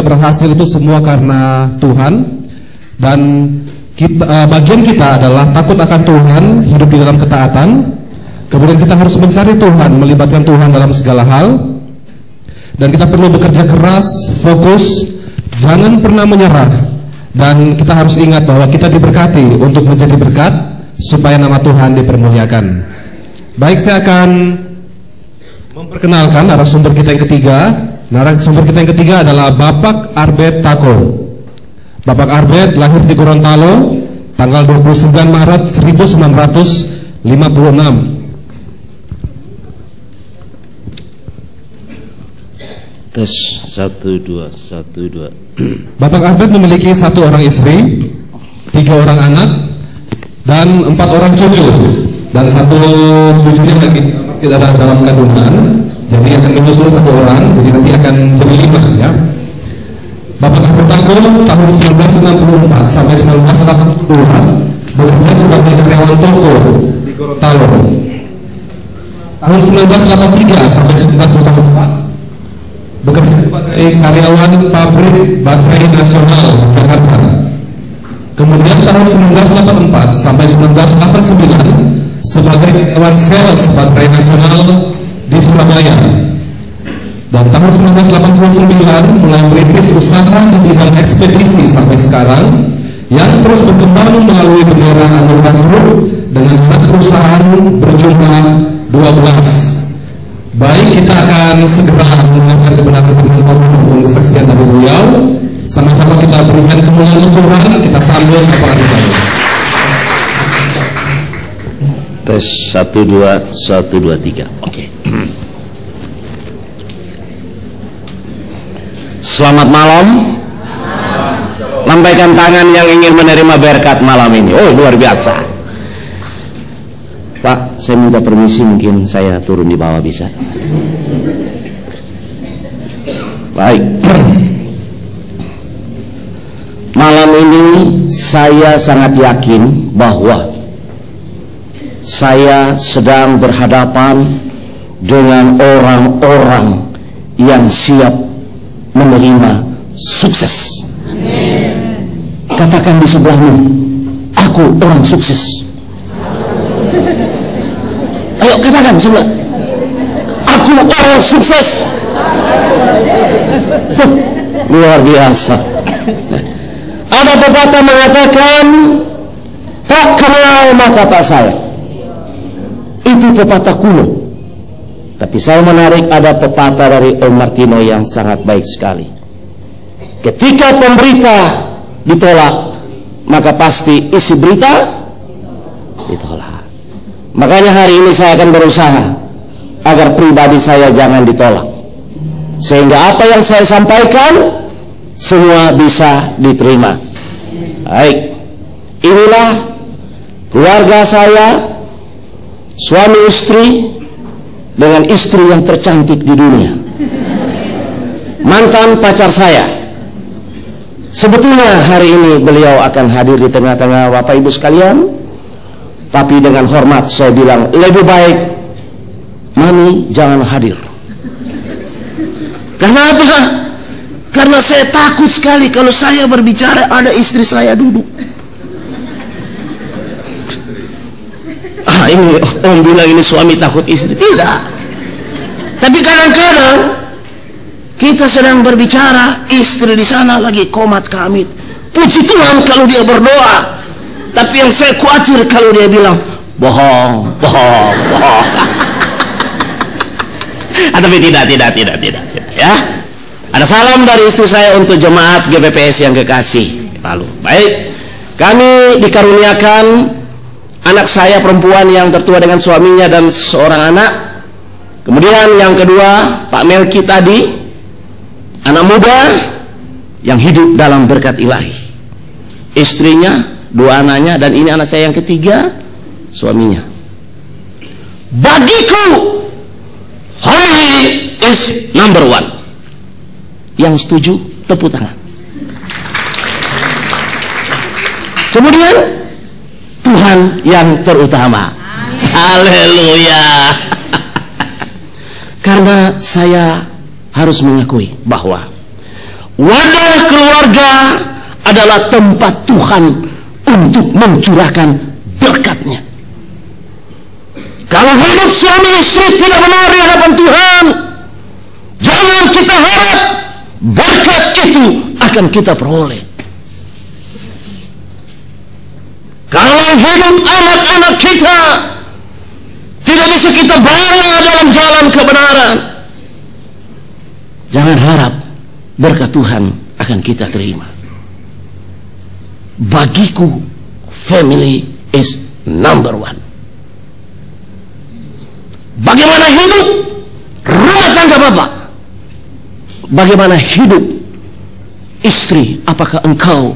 berhasil itu semua karena Tuhan. Dan bagian kita adalah takut akan Tuhan, hidup di dalam ketaatan. Kemudian kita harus mencari Tuhan, melibatkan Tuhan dalam segala hal. Dan kita perlu bekerja keras, fokus, jangan pernah menyerah. Dan kita harus ingat bahwa kita diberkati untuk menjadi berkat, supaya nama Tuhan dipermuliakan. Baik, saya akan memperkenalkan narasumber kita yang ketiga. Narasumber kita yang ketiga adalah Bapak Arbet Tako. Bapak Arbet lahir di Gorontalo tanggal 29 Maret 1956. Tes 1 2 1 2. Bapak Arbet memiliki 1 orang istri, 3 orang anak, dan 4 orang cucu. Dan 1 cucunya lagi tidak ada dalam kandungan, jadi akan menyusul 1 orang, jadi nanti akan jadi 5 ya. Bapak Arbet Tako tahun 1964 sampai 1980 bekerja sebagai karyawan toko di Gorontalo. Tahun 1983 sampai 1984 bekerja sebagai karyawan pabrik baterai nasional Jakarta. Kemudian tahun 1984 sampai 1989 sebagai karyawan sales baterai nasional di Surabaya. Dan tahun 1989 mulai merintis usaha di bidang ekspedisi sampai sekarang, yang terus berkembang melalui bendera Anugerah Group dengan anak perusahaan berjumlah 12. Baik, kita akan segera mendengar kebenaran firman Allah untuk kesaksian dari beliau. Sama-sama kita berikan kemuliaan Tuhan, kita sambut Bapak Arbet. Tes 1 2 1 2 3. Oke. Selamat malam. Lambaikan tangan yang ingin menerima berkat malam ini. Oh, luar biasa. Pak, saya minta permisi, mungkin saya turun di bawah bisa? Baik. Malam ini saya sangat yakin bahwa saya sedang berhadapan dengan orang-orang yang siap menerima sukses. Amin. Katakan di sebelahmu, aku orang sukses. Ayo katakan sebelah, aku orang sukses. Luar biasa. Ada pepatah mengatakan, tak kenal maka tak sayang. Itu pepatah kuno. Tapi saya menarik ada pepatah dari Om Martino yang sangat baik sekali. Ketika pemberita ditolak, maka pasti isi berita ditolak. Makanya hari ini saya akan berusaha agar pribadi saya jangan ditolak, sehingga apa yang saya sampaikan semua bisa diterima. Baik, inilah keluarga saya, suami istri dengan istri yang tercantik di dunia, mantan pacar saya. Sebetulnya hari ini beliau akan hadir di tengah-tengah Bapak Ibu sekalian, tapi dengan hormat saya bilang lebih baik Mami jangan hadir. Kenapa? Karena saya takut sekali kalau saya berbicara ada istri saya duduk. Ini Om bilang ini suami takut istri. Tidak. Tapi kadang-kadang kita sedang berbicara, istri di sana lagi komat kamit. Puji Tuhan kalau dia berdoa. Tapi yang saya khawatir kalau dia bilang bohong, bohong, bohong. Tapi tidak ya. Ada salam dari istri saya untuk jemaat GPPS yang kekasih. Lalu, baik. Kami dikaruniakan anak saya perempuan yang tertua dengan suaminya dan seorang anak. Kemudian yang kedua, Pak Melki tadi, anak muda yang hidup dalam berkat ilahi. Istrinya, 2 anaknya, dan ini anak saya yang ketiga, suaminya. Bagiku, Holly is number 1. Yang setuju, tepuk tangan. Kemudian Tuhan yang terutama. Haleluya. Karena saya harus mengakui bahwa wadah keluarga adalah tempat Tuhan untuk mencurahkan berkat-Nya. Kalau hidup suami istri tidak benar di hadapan Tuhan, jangan kita harap berkat itu akan kita peroleh. Kalau hidup anak-anak kita tidak bisa kita bawa dalam jalan kebenaran, jangan harap berkat Tuhan akan kita terima. Bagiku, family is number one. Bagaimana hidup rumah tangga Bapak? Bagaimana hidup istri? Apakah engkau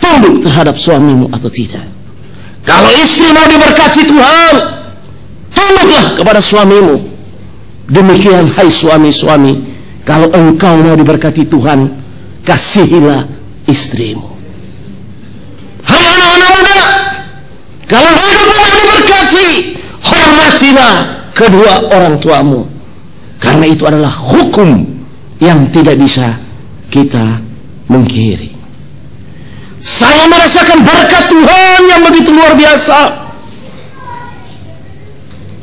tunduk terhadap suamimu atau tidak? Kalau istri mau diberkati Tuhan, tunduklah kepada suamimu. Demikian hai suami-suami, kalau engkau mau diberkati Tuhan, kasihilah istrimu. Hai anak-anak muda, kalau hidupmu mau diberkati, hormatilah kedua orang tuamu, karena itu adalah hukum yang tidak bisa kita mungkiri. Saya merasakan berkat Tuhan yang begitu luar biasa,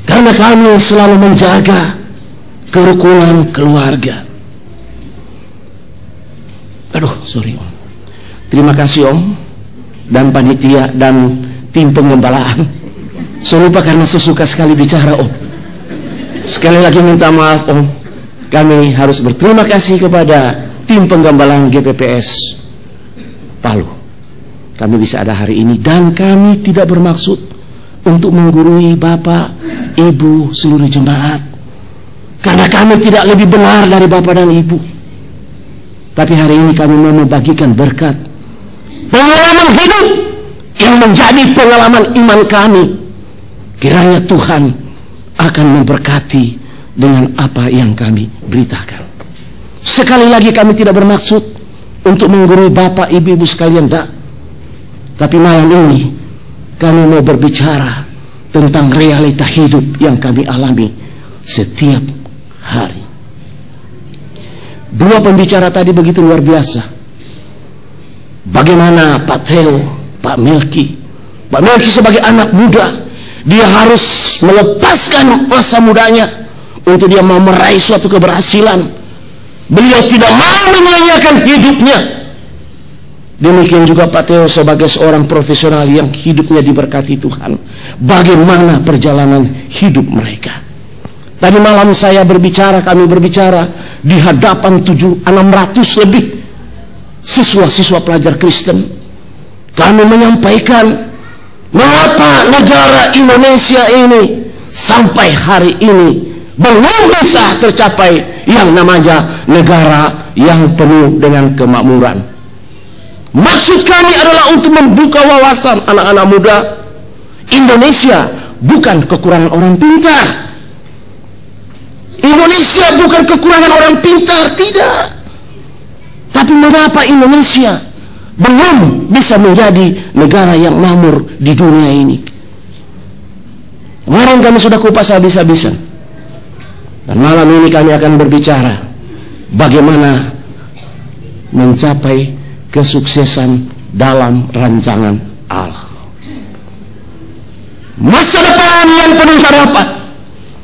karena kami selalu menjaga kerukunan keluarga. Sorry Om. Terima kasih Om dan panitia dan tim penggembalaan. Saya lupa karena saya suka sekali bicara Om. Sekali lagi minta maaf Om. Kami harus berterima kasih kepada tim penggembalaan GPPS Palu. Kami bisa ada hari ini, dan kami tidak bermaksud untuk menggurui Bapak, Ibu, seluruh jemaat, karena kami tidak lebih benar dari Bapak dan Ibu. Tapi hari ini kami mau membagikan berkat pengalaman hidup yang menjadi pengalaman iman kami. Kiranya Tuhan akan memberkati dengan apa yang kami beritakan. Sekali lagi kami tidak bermaksud untuk menggurui Bapak, Ibu sekalian, enggak. Tapi malam ini kami mau berbicara tentang realita hidup yang kami alami setiap hari. Dua pembicara tadi begitu luar biasa. Bagaimana Pak Theo, Pak Melki sebagai anak muda, dia harus melepaskan masa mudanya untuk dia mau meraih suatu keberhasilan. Beliau tidak mau menyia-nyiakan hidupnya. Demikian juga Pak Theo sebagai seorang profesional yang hidupnya diberkati Tuhan. Bagaimana perjalanan hidup mereka? Tadi malam kami berbicara di hadapan 600 lebih siswa-siswa pelajar Kristen. Kami menyampaikan mengapa negara Indonesia ini sampai hari ini belum bisa tercapai yang namanya negara yang penuh dengan kemakmuran. Maksud kami adalah untuk membuka wawasan anak-anak muda. Indonesia bukan kekurangan orang pintar. Indonesia bukan kekurangan orang pintar, tidak. Tapi mengapa Indonesia belum bisa menjadi negara yang makmur di dunia ini? Kemarin kami sudah kupas habis-habisan, dan malam ini kami akan berbicara bagaimana mencapai kesuksesan dalam rancangan Allah. Masa depan yang penuh harapan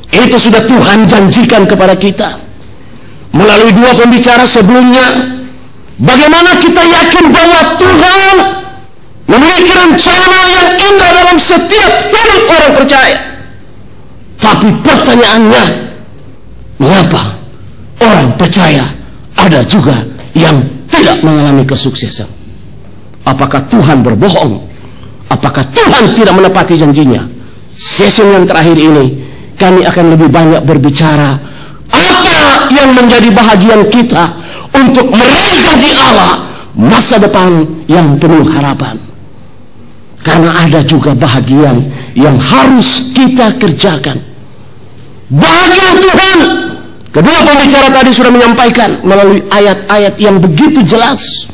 itu sudah Tuhan janjikan kepada kita melalui dua pembicara sebelumnya. Bagaimana kita yakin bahwa Tuhan memiliki rencana yang indah dalam setiap hidup orang percaya. Tapi pertanyaannya, mengapa orang percaya ada juga yang tidak mengalami kesuksesan? Apakah Tuhan berbohong? Apakah Tuhan tidak menepati janjinya? Sesi yang terakhir ini kami akan lebih banyak berbicara apa yang menjadi bahagian kita untuk meraih janji Allah, masa depan yang penuh harapan. Karena ada juga bahagian yang harus kita kerjakan. Bahagia Tuhan. Kedua pembicara tadi sudah menyampaikan melalui ayat-ayat yang begitu jelas.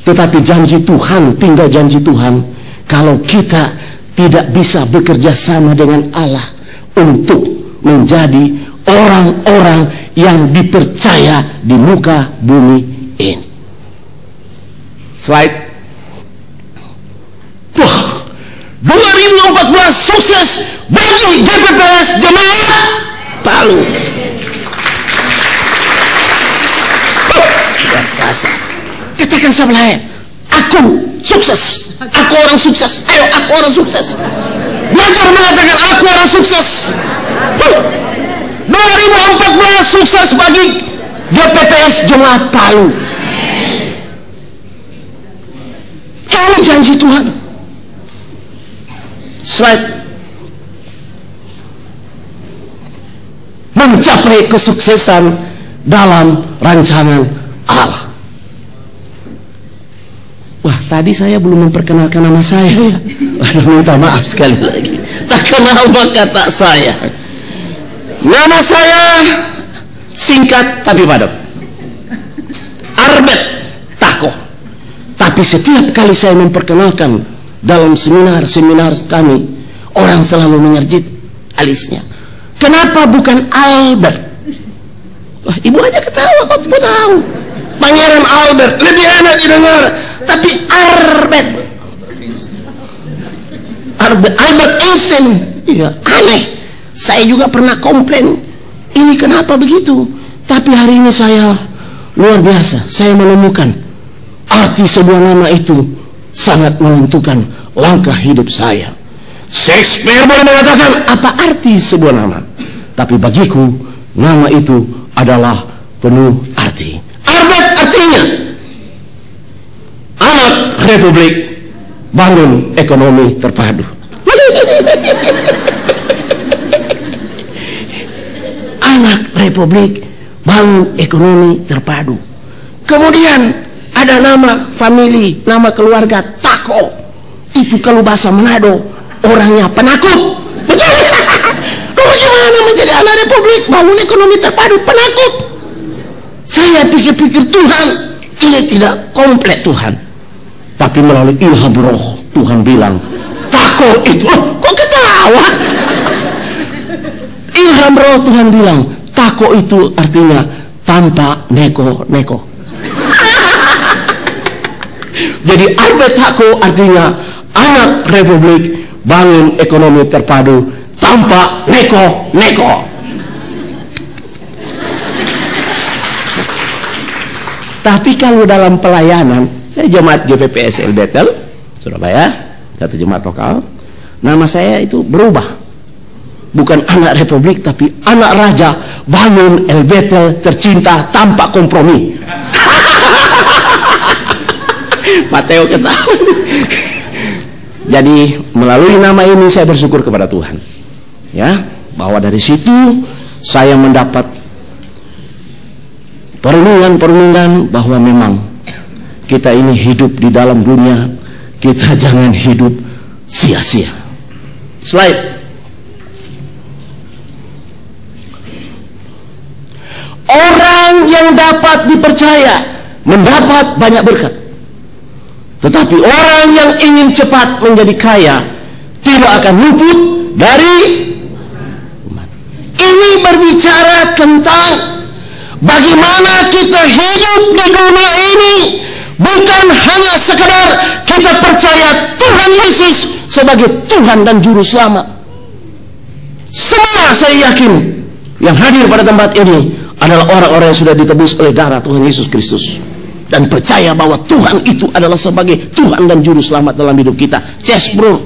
Tetapi janji Tuhan, tinggal janji Tuhan kalau kita tidak bisa bekerja sama dengan Allah untuk menjadi orang-orang yang dipercaya di muka bumi ini. Slide. Wah, 2014 sukses bagi GPPS Jemaat Palu. Luar biasa. Katakan sebelah, aku sukses. Aku orang sukses. Ayo, aku orang sukses. Belajar mengatakan aku orang sukses. 2014 sukses bagi GPPS Jemaat Palu. Ini janji Tuhan. Slide. Mencapai kesuksesan dalam rancangan Allah. Wah, tadi saya belum memperkenalkan nama saya ya. Waduh, minta maaf sekali lagi. Tak kenal maka tak saya. Nama saya singkat tapi padat. Arbet Tako. Tapi setiap kali saya memperkenalkan dalam seminar-seminar kami, orang selalu menyerjit alisnya. Kenapa bukan Albert? Wah, ibu aja ketawa, kok ibu tahu. Pangeran Albert lebih enak didengar. Tapi Albert Einstein, iya, aneh. Saya juga pernah komplain, ini kenapa begitu? Tapi hari ini saya luar biasa. Saya menemukan arti sebuah nama itu sangat menentukan langkah hidup saya. Shakespeare boleh mengatakan apa arti sebuah nama, tapi bagiku nama itu adalah penuh arti. Albert artinya anak Republik bangun ekonomi terpadu. Anak Republik bangun ekonomi terpadu. Kemudian ada nama family, nama keluarga Tako. Itu kalau bahasa Manado orangnya penakut. Betul? Bagaimana menjadi anak Republik bangun ekonomi terpadu? Penakut. Saya pikir-pikir Tuhan ini tidak komplit Tuhan. Tapi melalui ilham roh Tuhan bilang Tako itu. Oh, kok ketawa? Ilham roh Tuhan bilang Tako itu artinya tanpa neko-neko. Jadi Albert Tako artinya anak Republik bangun ekonomi terpadu tanpa neko-neko. Tapi kalau dalam pelayanan, saya jemaat GPPS El Bethel Surabaya, satu jemaat lokal, nama saya itu berubah. Bukan anak Republik, tapi anak Raja bangun El Bethel tercinta tanpa kompromi. Mateo ketawa. Jadi melalui nama ini saya bersyukur kepada Tuhan, ya, bahwa dari situ saya mendapat perenungan bahwa memang kita ini hidup di dalam dunia, kita jangan hidup sia-sia. Slide. Orang yang dapat dipercaya mendapat banyak berkat. Tetapi orang yang ingin cepat menjadi kaya tidak akan luput dari iman. Ini berbicara tentang bagaimana kita hidup di dunia ini, bukan hanya sekedar kita percaya Tuhan Yesus sebagai Tuhan dan Juru Selamat. Semua saya yakin yang hadir pada tempat ini adalah orang-orang yang sudah ditebus oleh darah Tuhan Yesus Kristus dan percaya bahwa Tuhan itu adalah sebagai Tuhan dan Juru Selamat dalam hidup kita. Yes, bro.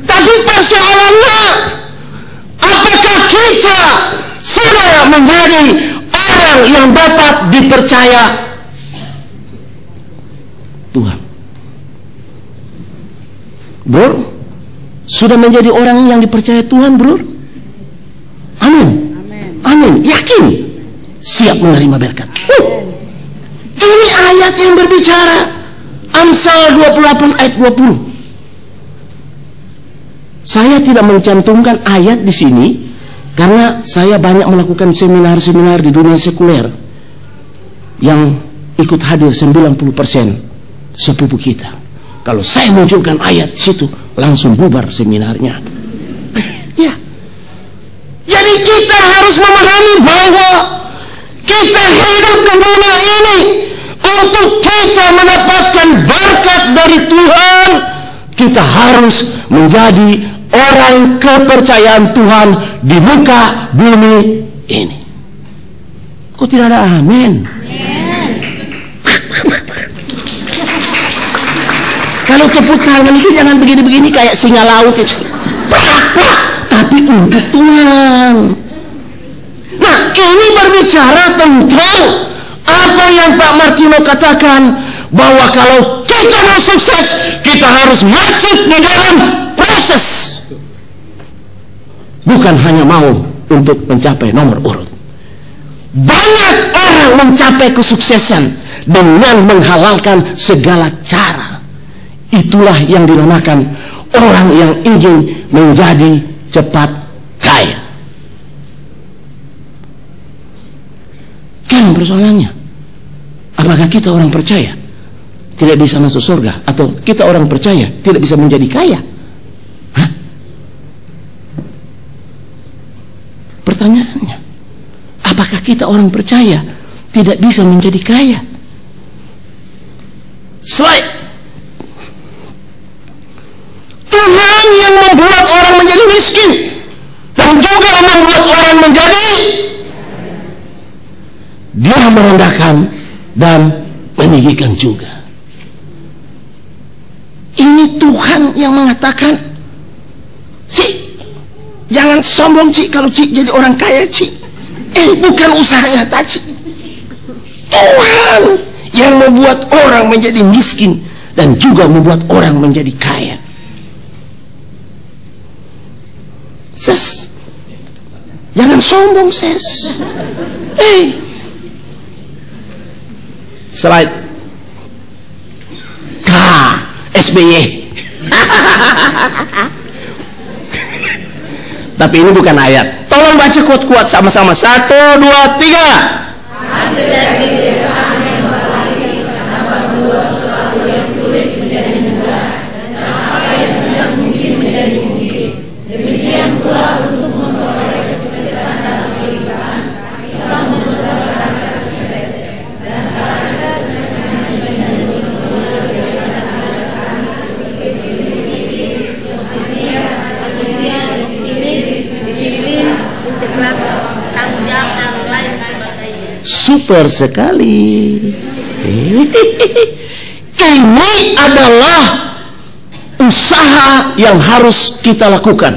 Tapi persoalannya, apakah kita sudah menjadi orang yang dapat dipercaya Tuhan? Bro, sudah menjadi orang yang dipercaya Tuhan, bro? Amin. Amin. Yakin siap menerima berkat. Ini ayat yang berbicara Amsal 28 ayat 20. Saya tidak mencantumkan ayat di sini karena saya banyak melakukan seminar-seminar di dunia sekuler yang ikut hadir 90% sepupu kita. Kalau saya munculkan ayat di situ langsung bubar seminarnya. Ya. Jadi kita harus memahami bahwa Kita hidup di dunia ini untuk kita mendapatkan berkat dari Tuhan. Kita harus menjadi orang kepercayaan Tuhan di muka bumi ini. Kok tidak ada amin? Kalau tepuk tangan itu jangan begini-begini kayak singa laut itu. Tapi untuk Tuhan. Nah, ini berbicara tentang apa yang Pak Martino katakan, bahwa kalau kita mau sukses, kita harus masuk di dalam proses. Bukan hanya mau untuk mencapai nomor urut. Banyak orang mencapai kesuksesan dengan menghalalkan segala cara. Itulah yang dinamakan orang yang ingin menjadi cepat kaya. Kan persoalannya, apakah kita orang percaya tidak bisa masuk surga, atau kita orang percaya tidak bisa menjadi kaya? Hah? Pertanyaannya, apakah kita orang percaya tidak bisa menjadi kaya? Slide. Tuhan yang membuat orang menjadi miskin dan juga membuat orang menjadi, Dia merendahkan dan meninggikan juga. Ini Tuhan yang mengatakan, Cik, jangan sombong Cik kalau Cik jadi orang kaya Cik. Bukan usahanya Cik. Tuhan yang membuat orang menjadi miskin dan juga membuat orang menjadi kaya. Ses, jangan sombong ses. Slide. SBY. Tapi ini bukan ayat. Tolong baca kuat-kuat sama-sama. 1, 2, 3. Hasil dari kebiasaan yang berlari dapat membuat sesuatu yang sulit menjadi mudah, dan apa yang tidak mungkin menjadi mungkin. Demikian pula untuk memperoleh kesuksesan dalam kehidupan, kita memerlukan karakter sukses, dan karakter sukses menjadi disiplin, integratif, tanggung jawab, dan lain sebagainya. Super sekali. Ini adalah usaha yang harus kita lakukan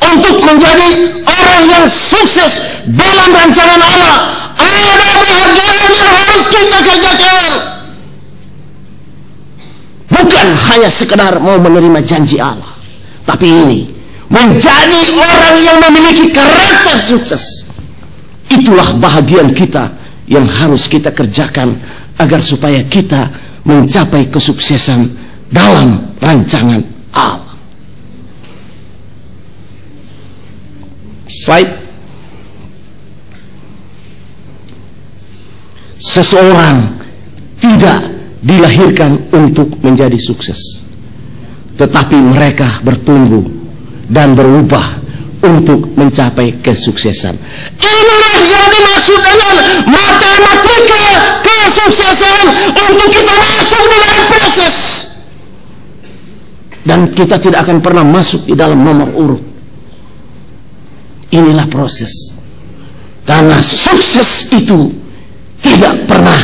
untuk menjadi orang yang sukses dalam rancangan Allah. Ada bahagian yang harus kita kerjakan, bukan hanya sekedar mau menerima janji Allah, tapi ini menjadi orang yang memiliki karakter sukses. Itulah bahagian kita yang harus kita kerjakan agar supaya kita mencapai kesuksesan dalam rancangan Allah. Slide. Seseorang tidak dilahirkan untuk menjadi sukses, tetapi mereka bertumbuh dan berubah untuk mencapai kesuksesan. Inilah yang dimaksud dengan matematika kesuksesan, untuk kita masuk di dalam proses. Dan kita tidak akan pernah masuk di dalam nomor urut. Inilah proses. Karena sukses itu tidak pernah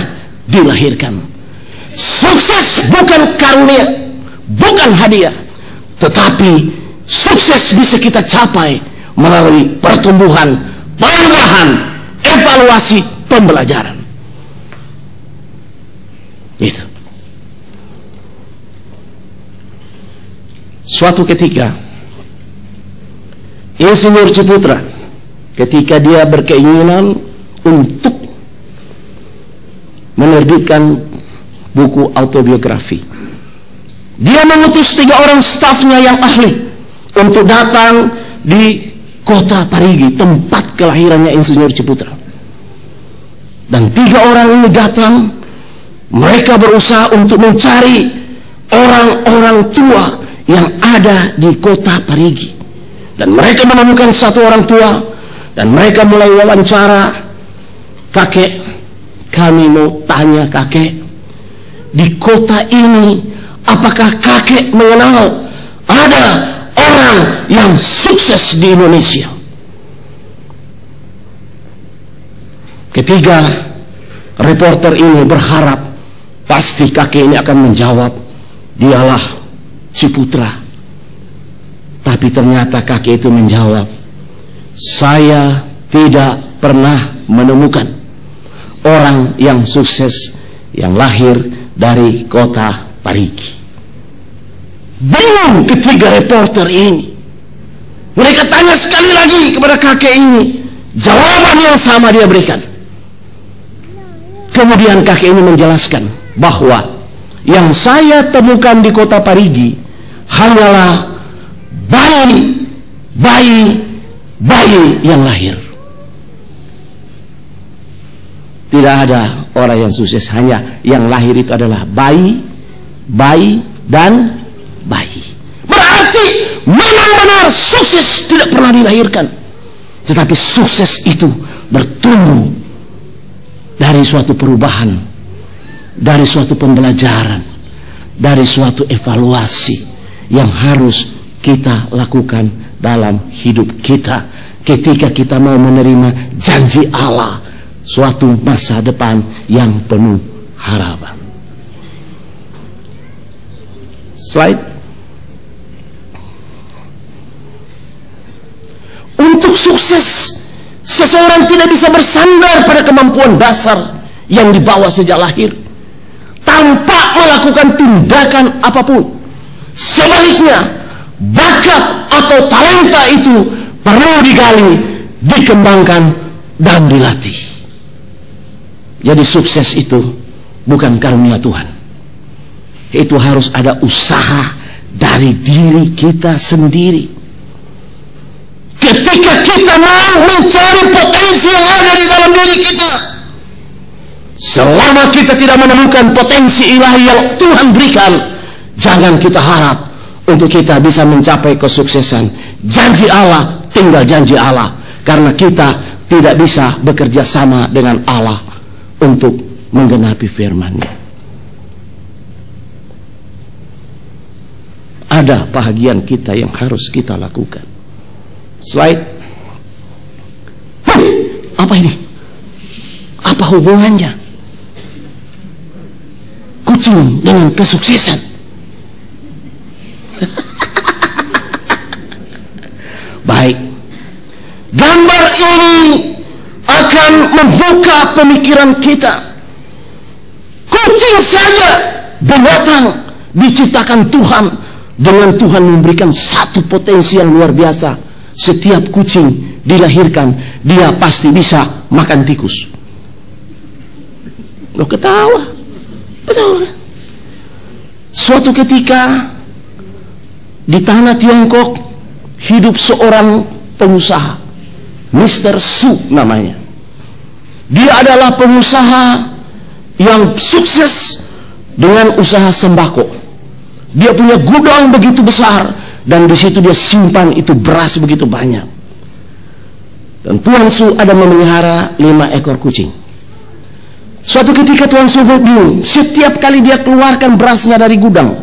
dilahirkan. Sukses bukan karunia, bukan hadiah, tetapi sukses bisa kita capai melalui pertumbuhan, perubahan, evaluasi, pembelajaran. Itu. Suatu ketika, Insinyur Ciputra, ketika dia berkeinginan untuk menerbitkan buku autobiografi, dia mengutus 3 orang stafnya yang ahli untuk datang di kota Parigi, tempat kelahirannya Insinyur Ciputra. Dan 3 orang ini datang. Mereka berusaha untuk mencari orang-orang tua yang ada di kota Parigi. Dan mereka menemukan satu orang tua, dan mereka mulai wawancara. kakek, kami mau tanya kakek, di kota ini apakah kakek mengenal ada orang yang sukses di Indonesia? Ketiga reporter ini berharap pasti kakek ini akan menjawab, dialah Ciputra. Tapi ternyata kakek itu menjawab, saya tidak pernah menemukan orang yang sukses yang lahir dari kota Parigi. Bingung ketiga reporter ini. Mereka tanya sekali lagi kepada kakek ini, jawaban yang sama dia berikan. Kemudian kakek ini menjelaskan bahwa yang saya temukan di kota Parigi hanyalah bayi yang lahir. Tidak ada orang yang sukses, hanya yang lahir itu adalah bayi dan bayi. Berarti benar-benar sukses tidak pernah dilahirkan, tetapi sukses itu bertumbuh dari suatu perubahan, dari suatu pembelajaran, dari suatu evaluasi yang harus kita lakukan dalam hidup kita ketika kita mau menerima janji Allah, suatu masa depan yang penuh harapan. Slide. Untuk sukses, seseorang tidak bisa bersandar pada kemampuan dasar yang dibawa sejak lahir tanpa melakukan tindakan apapun. Sebaliknya, bakat atau talenta itu perlu digali, dikembangkan, dan dilatih. Jadi sukses itu bukan karunia Tuhan. Itu harus ada usaha dari diri kita sendiri. Ketika kita mau mencari potensi yang ada di dalam diri kita, selama kita tidak menemukan potensi ilahi yang Tuhan berikan, jangan kita harap untuk kita bisa mencapai kesuksesan. Janji Allah tinggal janji Allah, karena kita tidak bisa bekerja sama dengan Allah untuk menggenapi firman-Nya. Ada bahagian kita yang harus kita lakukan. Slide. Apa ini? Apa hubungannya kucing dengan kesuksesan? Baik, gambar ini akan membuka pemikiran kita. Kucing saja binatang diciptakan Tuhan, dengan Tuhan memberikan satu potensi yang luar biasa. Setiap kucing dilahirkan, dia pasti bisa makan tikus. Lo ketawa, betul kan? Suatu ketika di tanah Tiongkok hidup seorang pengusaha, Mr. Su namanya. Dia adalah pengusaha yang sukses dengan usaha sembako. Dia punya gudang begitu besar, dan di situ dia simpan itu beras begitu banyak. Dan Tuan Su ada memelihara 5 ekor kucing. Suatu ketika Tuan Su bingung, setiap kali dia keluarkan berasnya dari gudang,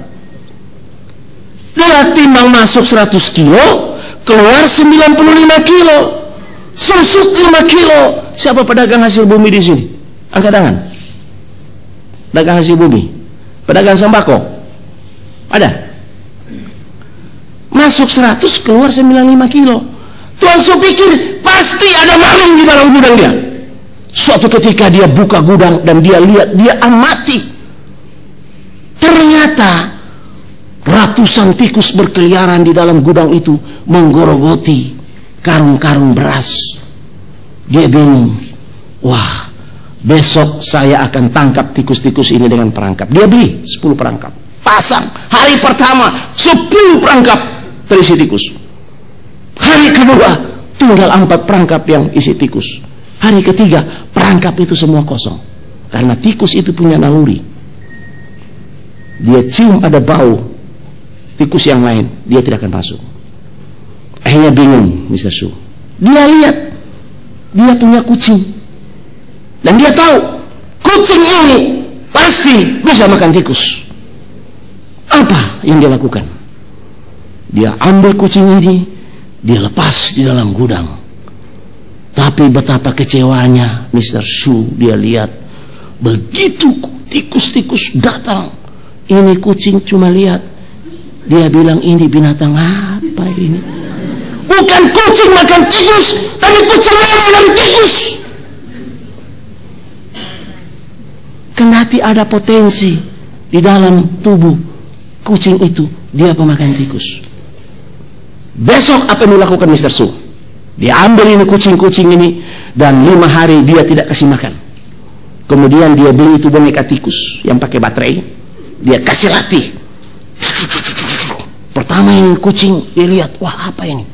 dia timbang masuk 100 kilo, keluar 95 kilo, susut 5 kilo. Siapa pedagang hasil bumi di sini? Angkat tangan. Pedagang hasil bumi, pedagang sembako, ada? Masuk 100, keluar 95 kilo. Tuan Su pikir pasti ada maling di dalam gudang dia. Suatu ketika dia buka gudang dan dia lihat, dia amati. Ternyata ratusan tikus berkeliaran di dalam gudang itu, menggorogoti karung-karung beras. Dia bingung. Wah, besok saya akan tangkap tikus-tikus ini dengan perangkap. Dia beli 10 perangkap, pasang. Hari pertama 10 perangkap terisi tikus. Hari kedua tinggal 4 perangkap yang isi tikus. Hari ketiga perangkap itu semua kosong, karena tikus itu punya naluri. Dia cium ada bau tikus yang lain, dia tidak akan masuk. Akhirnya bingung Mr. Su. Dia lihat dia punya kucing Dan dia tahu kucing ini pasti bisa makan tikus. Apa yang dia lakukan? Dia ambil kucing ini, dia lepas di dalam gudang. Tapi betapa kecewanya Mr. Sue, dia lihat begitu tikus-tikus datang, ini kucing cuma lihat. Dia bilang, ini binatang apa ini? Bukan kucing makan tikus, tapi kucing lari dari tikus. Kendati ada potensi di dalam tubuh kucing itu, dia pemakan tikus. Besok apa yang dilakukan Mr. Sue? Dia ambil ini kucing-kucing ini, dan 5 hari dia tidak kasih makan. Kemudian dia beli itu boneka tikus yang pakai baterai, dia kasih latih. Pertama ini kucing, dia lihat, wah apa ini?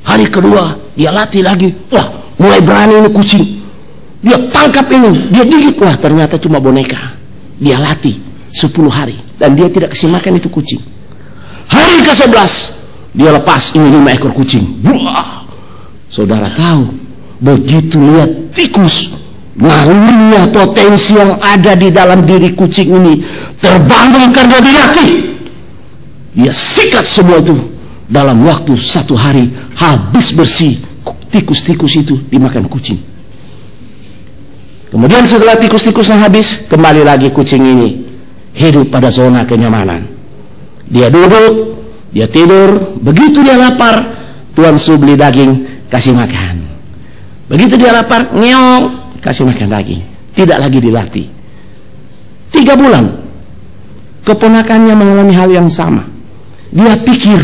Hari kedua dia latih lagi, wah mulai berani ini kucing. Dia tangkap ini, dia gigit, wah ternyata cuma boneka. Dia latih 10 hari dan dia tidak kasih makan itu kucing. Hari ke-11 dia lepas ini 5 ekor kucing. Wah, saudara tahu, begitu lihat tikus, nalurinya potensi yang ada di dalam diri kucing ini terbangun karena dilatih. Dia sikat semua itu dalam waktu 1 hari, habis bersih. Tikus-tikus itu dimakan kucing. Kemudian setelah tikus-tikus yang habis, kembali lagi kucing ini hidup pada zona kenyamanan. Dia duduk, dia tidur. Begitu dia lapar, Tuan Su beli daging, kasih makan. Begitu dia lapar, ngeong, kasih makan daging. Tidak lagi dilatih. 3 bulan keponakannya mengalami hal yang sama. Dia pikir,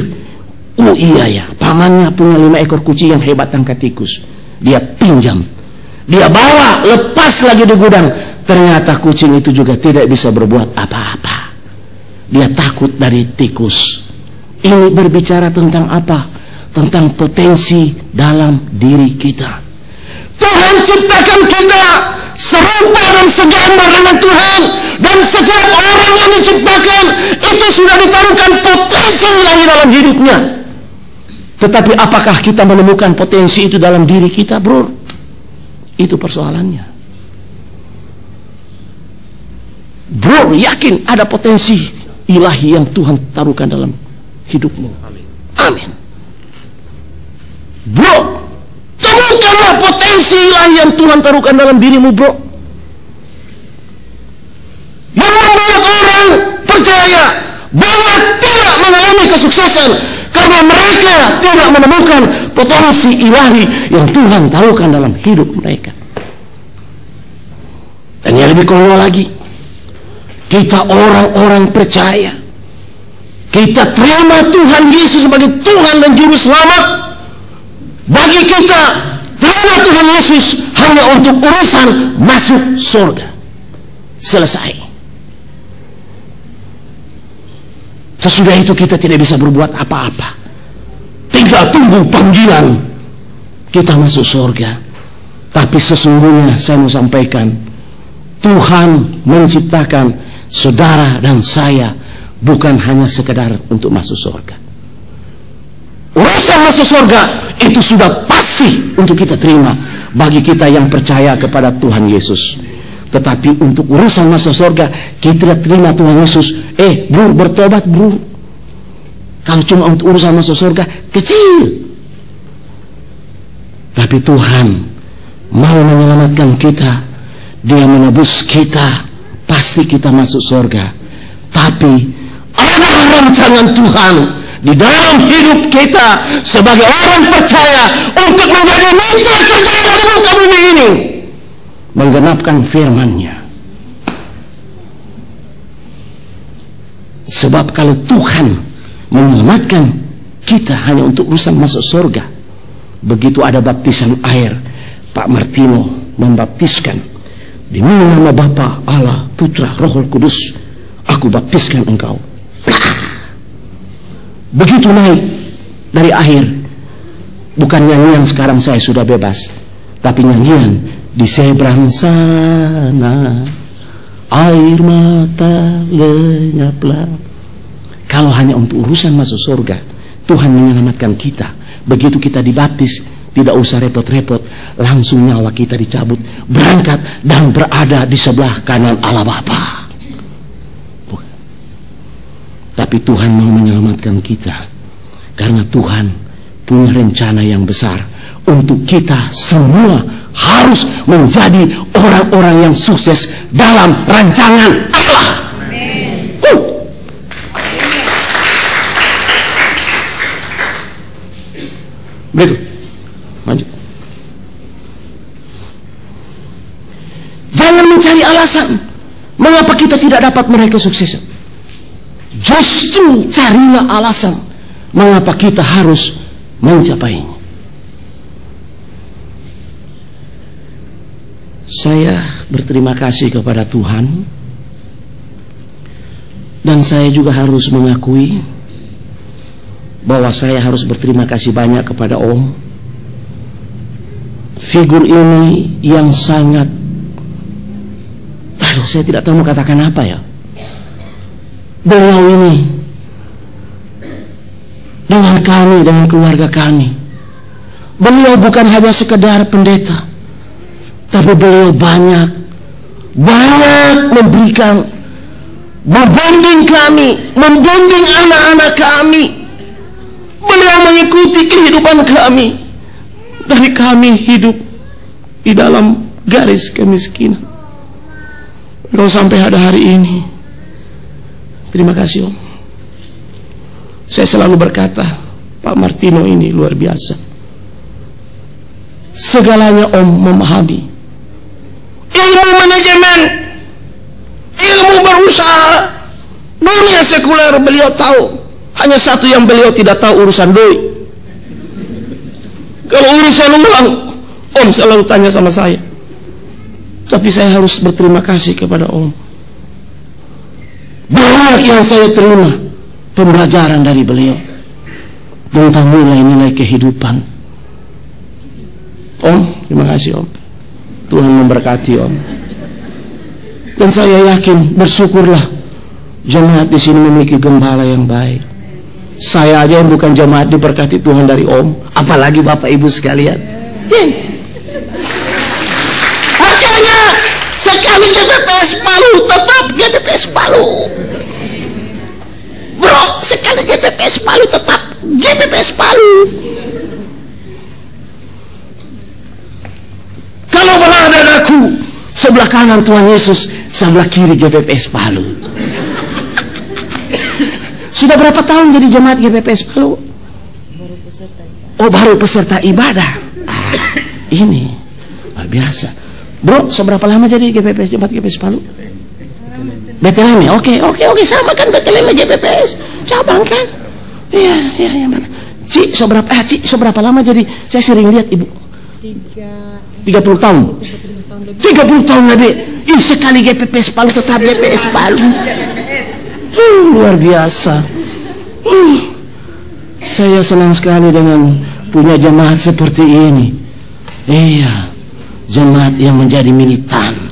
oh iya ya, pamannya punya 5 ekor kucing yang hebat tangkap tikus. Dia pinjam, dia bawa, lepas lagi di gudang. Ternyata kucing itu juga tidak bisa berbuat apa-apa. Dia takut dari tikus. Ini berbicara tentang apa? Tentang potensi dalam diri kita. Tuhan ciptakan kita serupa dan segambar dengan Tuhan. Dan setiap orang yang diciptakan itu sudah ditaruhkan potensi ilahi dalam hidupnya. Tetapi apakah kita menemukan potensi itu dalam diri kita, bro? Itu persoalannya. Bro, yakin ada potensi ilahi yang Tuhan taruhkan dalam hidupmu? Amin. Bro, temukanlah potensi ilahi yang Tuhan taruhkan dalam dirimu, bro. Yang membuat orang percaya bahwa tidak mengalami kesuksesan karena mereka tidak menemukan potensi ilahi yang Tuhan taruhkan dalam hidup mereka. Dan yang lebih konyol lagi, kita orang-orang percaya, kita terima Tuhan Yesus sebagai Tuhan dan Juru Selamat. Bagi kita, terima Tuhan Yesus hanya untuk urusan masuk surga. Selesai. Sesudah itu kita tidak bisa berbuat apa-apa. Tinggal tunggu panggilan kita masuk surga. Tapi sesungguhnya saya mau sampaikan, Tuhan menciptakan saudara dan saya bukan hanya sekedar untuk masuk surga. Urusan masuk surga itu sudah pasti untuk kita terima bagi kita yang percaya kepada Tuhan Yesus. Tetapi untuk urusan masuk surga, kita terima Tuhan Yesus. Bro, bertobat bro. Kalau cuma untuk urusan masuk surga, kecil. Tapi Tuhan mau menyelamatkan kita. Dia menebus kita. Pasti kita masuk surga. Tapi ada rancangan Tuhan di dalam hidup kita sebagai orang percaya untuk menjadi mitra kerja di muka bumi ini, menggenapkan firman-Nya. Sebab kalau Tuhan menyelamatkan kita hanya untuk urusan masuk surga, begitu ada baptisan air, Pak Martino membaptiskan, demi nama Bapa, Allah, Putra, Roh Kudus, aku baptiskan engkau. Begitu naik dari air, bukan nyanyian sekarang saya sudah bebas, tapi nyanyian di seberang sana air mata lenyaplah. Kalau hanya untuk urusan masuk surga, Tuhan menyelamatkan kita. Begitu kita dibaptis, Tidak usah repot-repot, langsung nyawa kita dicabut, berangkat dan berada di sebelah kanan Allah Bapa. Tapi Tuhan mau menyelamatkan kita, karena Tuhan punya rencana yang besar untuk kita semua harus menjadi orang-orang yang sukses dalam rancangan Allah. Berikut, maju. Jangan mencari alasan mengapa kita tidak dapat meraih kesuksesan. Justru carilah alasan mengapa kita harus mencapainya. Saya berterima kasih kepada Tuhan, dan saya juga harus mengakui bahwa saya harus berterima kasih banyak kepada Om. Figur ini yang sangat, saya tidak tahu mau katakan apa ya. Beliau ini dengan kami, dengan keluarga kami, beliau bukan hanya sekedar pendeta, tapi beliau banyak memberikan, membimbing kami, membimbing anak-anak kami. Beliau mengikuti kehidupan kami dari kami hidup di dalam garis kemiskinan. Kalau sampai ada hari ini, terima kasih Om. Saya selalu berkata, Pak Martino ini luar biasa. Segalanya Om memahami. Ilmu manajemen, ilmu berusaha, dunia sekuler beliau tahu. Hanya satu yang beliau tidak tahu, urusan doi. Kalau urusan uang, Om selalu tanya sama saya. Tapi saya harus berterima kasih kepada Om. Banyak yang saya terima pembelajaran dari beliau tentang nilai-nilai kehidupan. Om, terima kasih Om. Tuhan memberkati Om. Dan saya yakin, bersyukurlah jemaat di sini memiliki gembala yang baik. Saya aja yang bukan jemaat diberkati Tuhan dari Om, apalagi Bapak Ibu sekalian. Makanya sekali GPPS Palu tetap GPPS Palu. Bro, sekali GPPS Palu tetap GPPS Palu. Kalau berada aku sebelah kanan Tuhan Yesus, sebelah kiri GPPS Palu. Sudah berapa tahun jadi jemaat GPPS Palu? Oh, baru peserta ibadah. Ini luar biasa. Bro, seberapa lama jadi GPPS, jemaat GPPS Palu? Bethlehem ya? Oke, sama kan Bethlehem GPPS cabang kan? Iya mana? Ci, seberapa lama jadi? Saya sering lihat Ibu. 30 tahun. 30 tahun lebih. Ih, sekali GPPS Palu tetap GPPS Palu. Luar biasa. Saya senang sekali dengan punya jemaat seperti ini. Iya, jemaat yang menjadi militan.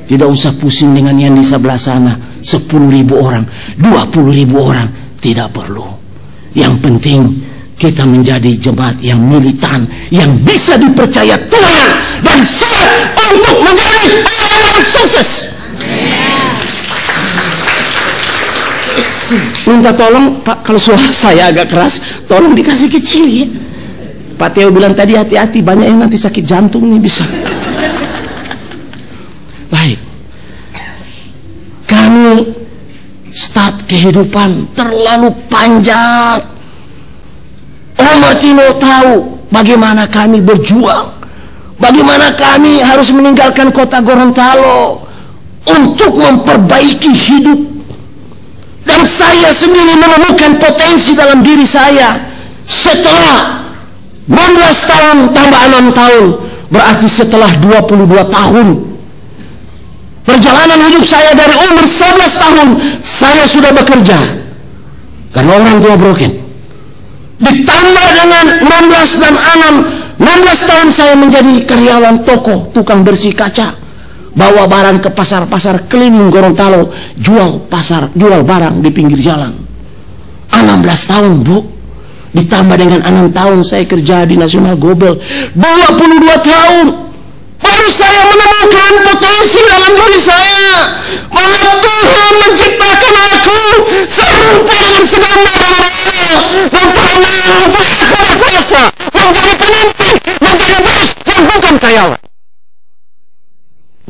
Tidak usah pusing dengan yang di sebelah sana, 10.000 orang, 20.000 orang, tidak perlu. Yang penting kita menjadi jemaat yang militan, yang bisa dipercaya Tuhan dan siap untuk menjadi orang sukses. Minta tolong Pak, kalau suara saya agak keras, tolong dikasih kecil ya. Pak Teo bilang tadi hati-hati, banyak yang nanti sakit jantung nih bisa. Baik, kami start kehidupan terlalu panjang. Om Martino tahu bagaimana kami berjuang, bagaimana kami harus meninggalkan kota Gorontalo untuk memperbaiki hidup. Dan saya sendiri menemukan potensi dalam diri saya setelah 16 tahun tambah 6 tahun, berarti setelah 22 tahun perjalanan hidup saya. Dari umur 11 tahun saya sudah bekerja karena orang tua broken, ditambah dengan 16 dan 16 tahun saya menjadi karyawan toko, tukang bersih kaca, bawa barang ke pasar-pasar keliling Gorontalo, jual barang di pinggir jalan. 16 tahun Bu. Ditambah dengan 6 tahun saya kerja di Nasional Gobel, 22 tahun. Baru saya menemukan potensi dalam diri saya, bahwa Tuhan menciptakan aku serupa dengan segambar Allah, dan pernah untuk aku berkuasa menjadi pemimpin, menjadi bos yang bukan karyawan.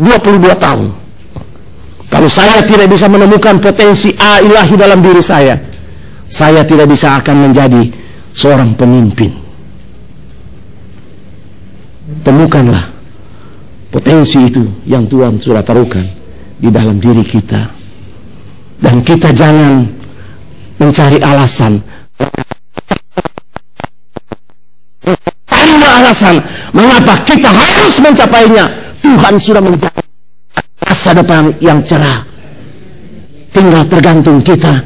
22 tahun. Kalau saya tidak bisa menemukan potensi ilahi dalam diri saya tidak bisa akan menjadi seorang pemimpin. Temukanlah potensi itu yang Tuhan sudah taruhkan di dalam diri kita, dan kita jangan mencari alasan. Alasan mengapa kita harus mencapainya. Tuhan sudah menjadi masa depan yang cerah. Tinggal tergantung kita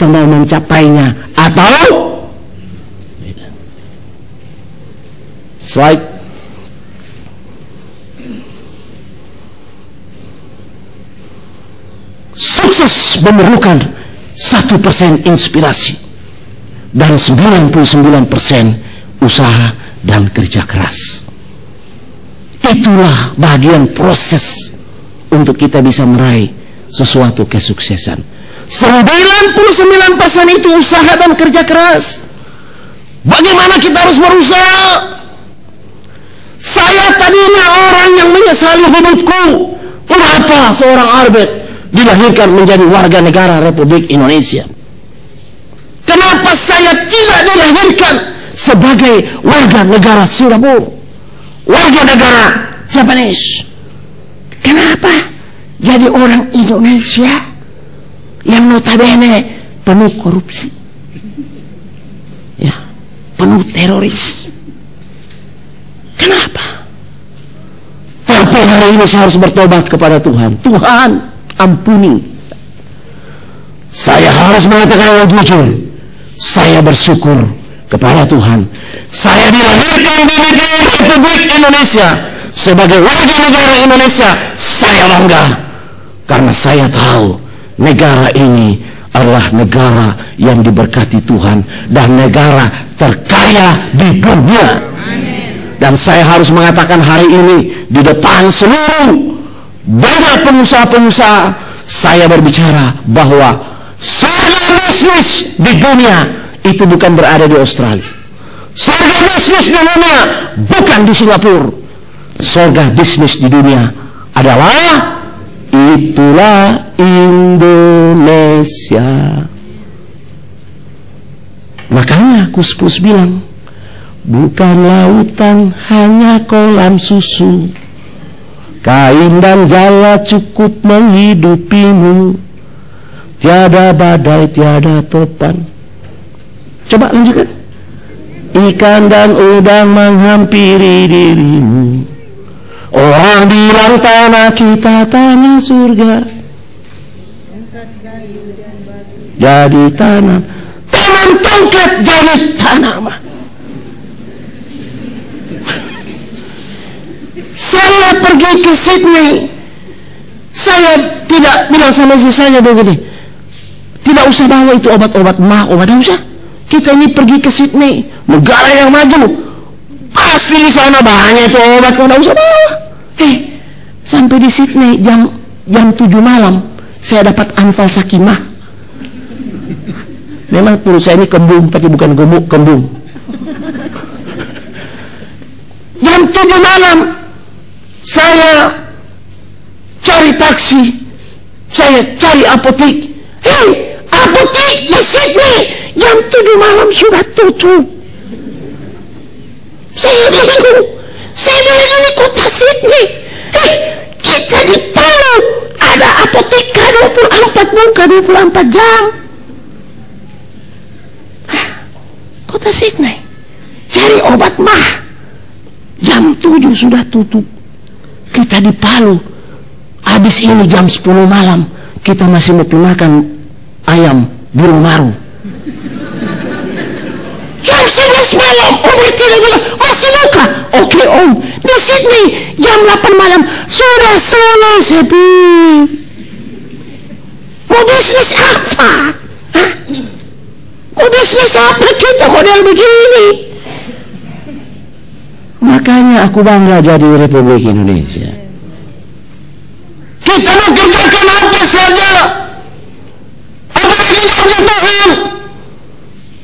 mau mencapainya atau slide. Sukses memerlukan 1% inspirasi dan 99% usaha dan kerja keras. Itulah bagian proses untuk kita bisa meraih sesuatu kesuksesan. 99% itu usaha dan kerja keras. Bagaimana kita harus berusaha? Saya tadinya orang yang menyesali hidupku. Kenapa seorang Albert dilahirkan menjadi warga negara Republik Indonesia? Kenapa saya tidak dilahirkan sebagai warga negara Singapura, warga negara Japanese? Kenapa jadi orang Indonesia yang notabene penuh korupsi, ya, penuh teroris? Kenapa? Tapi hari ini saya harus bertobat kepada Tuhan. Tuhan, ampuni. Saya harus mengatakan yang jujur. Saya bersyukur kepada Tuhan. Saya dilahirkan di negara Republik Indonesia. Sebagai warga negara Indonesia, saya bangga. Karena saya tahu negara ini adalah negara yang diberkati Tuhan dan negara terkaya di dunia. Dan saya harus mengatakan hari ini di depan seluruh banyak pengusaha-pengusaha, saya berbicara bahwa surga bisnis di dunia itu bukan berada di Australia. Surga bisnis di dunia bukan di Singapura. Surga bisnis di dunia adalah itulah Indonesia. Makanya Kus-Pus bilang, bukan lautan hanya kolam susu, kain dan jala cukup menghidupimu, tiada badai tiada topan. Coba lanjutkan. Ikan dan udang menghampiri dirimu. Orang bilang tanah kita tanah surga, jadi tanam. Tanam tongkat jadi tanaman. Saya pergi ke Sydney, saya tidak bilang sama istri saya begini, tidak usah bawa itu obat-obat obat tidak usah. Kita ini pergi ke Sydney, negara yang maju, pasti di sana banyak itu obat, tidak usah bawa. Sampai di Sydney jam 7 malam saya dapat anfal sakimah. Memang perut saya ini kembung, tapi bukan gemuk, kembung. Jam 7 malam saya cari taksi, saya cari apotek. Apotek di Sydney jam 7 malam sudah tutup. Saya bingung di kota Sydney. Kita di Palu ada apotek 24 buka 24 jam. Kota Sydney cari obat mah jam 7 sudah tutup. Kita di Palu habis ini jam 10 malam kita masih mau makan ayam burung maru. Jam 11 malam Om tidak bilang masih buka. Oke Om, di Sydney jam 8 malam sudah selesai sepi. Mau bisnis apa? Mau bisnis Harusnya sampai kita model begini. Makanya aku bangga jadi Republik Indonesia. Kita mau kerjakan apa saja, apalagi punya Tuhan.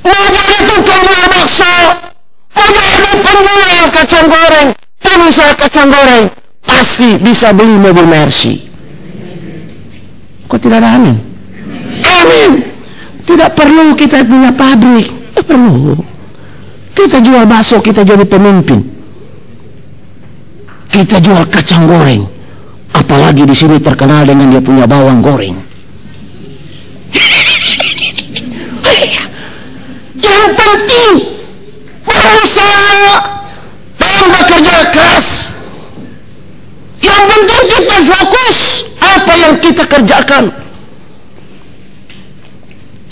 Mau jadi tukang jual bakso, mau jadi penjual kacang goreng, pengusaha kacang goreng, pasti bisa beli mobil Mercy. Kok tidak ada amin? Amin. Tidak perlu kita punya pabrik, tidak perlu. Kita jual bakso, kita jadi pemimpin. Kita jual kacang goreng, apalagi di sini terkenal dengan dia punya bawang goreng. Yang penting berusaha dan bekerja keras. Yang penting kita fokus apa yang kita kerjakan.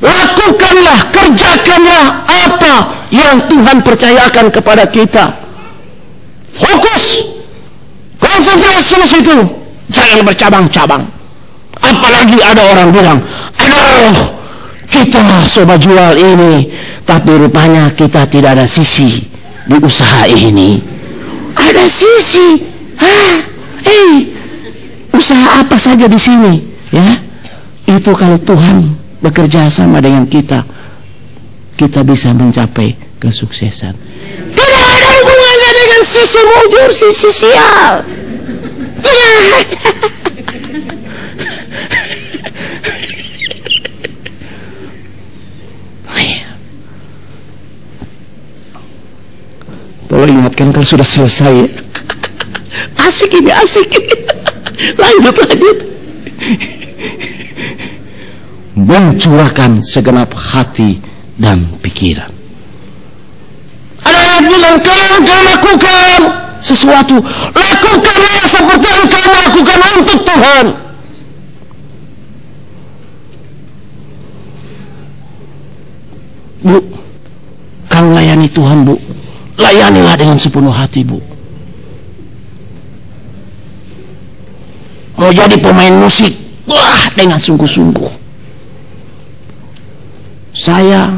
Lakukanlah, kerjakanlah apa yang Tuhan percayakan kepada kita. Fokus, konsentrasi di situ, jangan bercabang-cabang. Apalagi ada orang bilang, aduh, kita coba jual ini, tapi rupanya kita tidak ada sisi di usaha ini. Ada sisi, usaha apa saja di sini, ya? Itu kalau Tuhan bekerja sama dengan kita, kita bisa mencapai kesuksesan. Tidak ada hubungannya dengan sisi mujur, sisi sial. Tidak. Tolong ingatkan kalau sudah selesai. Asik ini, asik ini. Lanjut. Mencurahkan segenap hati dan pikiran. Ada yang bilang, kalau engkau lakukan sesuatu, lakukanlah seperti engkau melakukan untuk Tuhan. Bu, kau layani Tuhan, Bu. Layanilah dengan sepenuh hati, Bu. Mau jadi pemain musik, wah, dengan sungguh-sungguh. Saya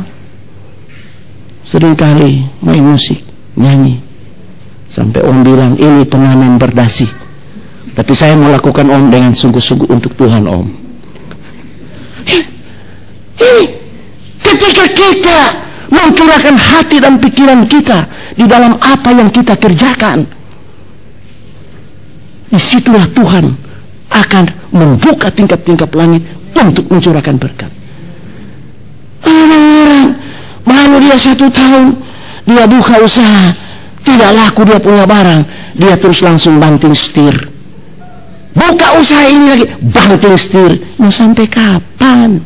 seringkali main musik, nyanyi, sampai Om bilang ini pengamen berdasi. Tapi saya mau lakukan Om dengan sungguh-sungguh untuk Tuhan, Om. Ini ketika kita mencurahkan hati dan pikiran kita di dalam apa yang kita kerjakan, disitulah Tuhan akan membuka tingkap-tingkap langit untuk mencurahkan berkat. Orang-orang baru dia 1 tahun dia buka usaha, tidak laku dia punya barang, dia terus langsung banting setir. Buka usaha ini lagi, banting setir. Mau sampai kapan?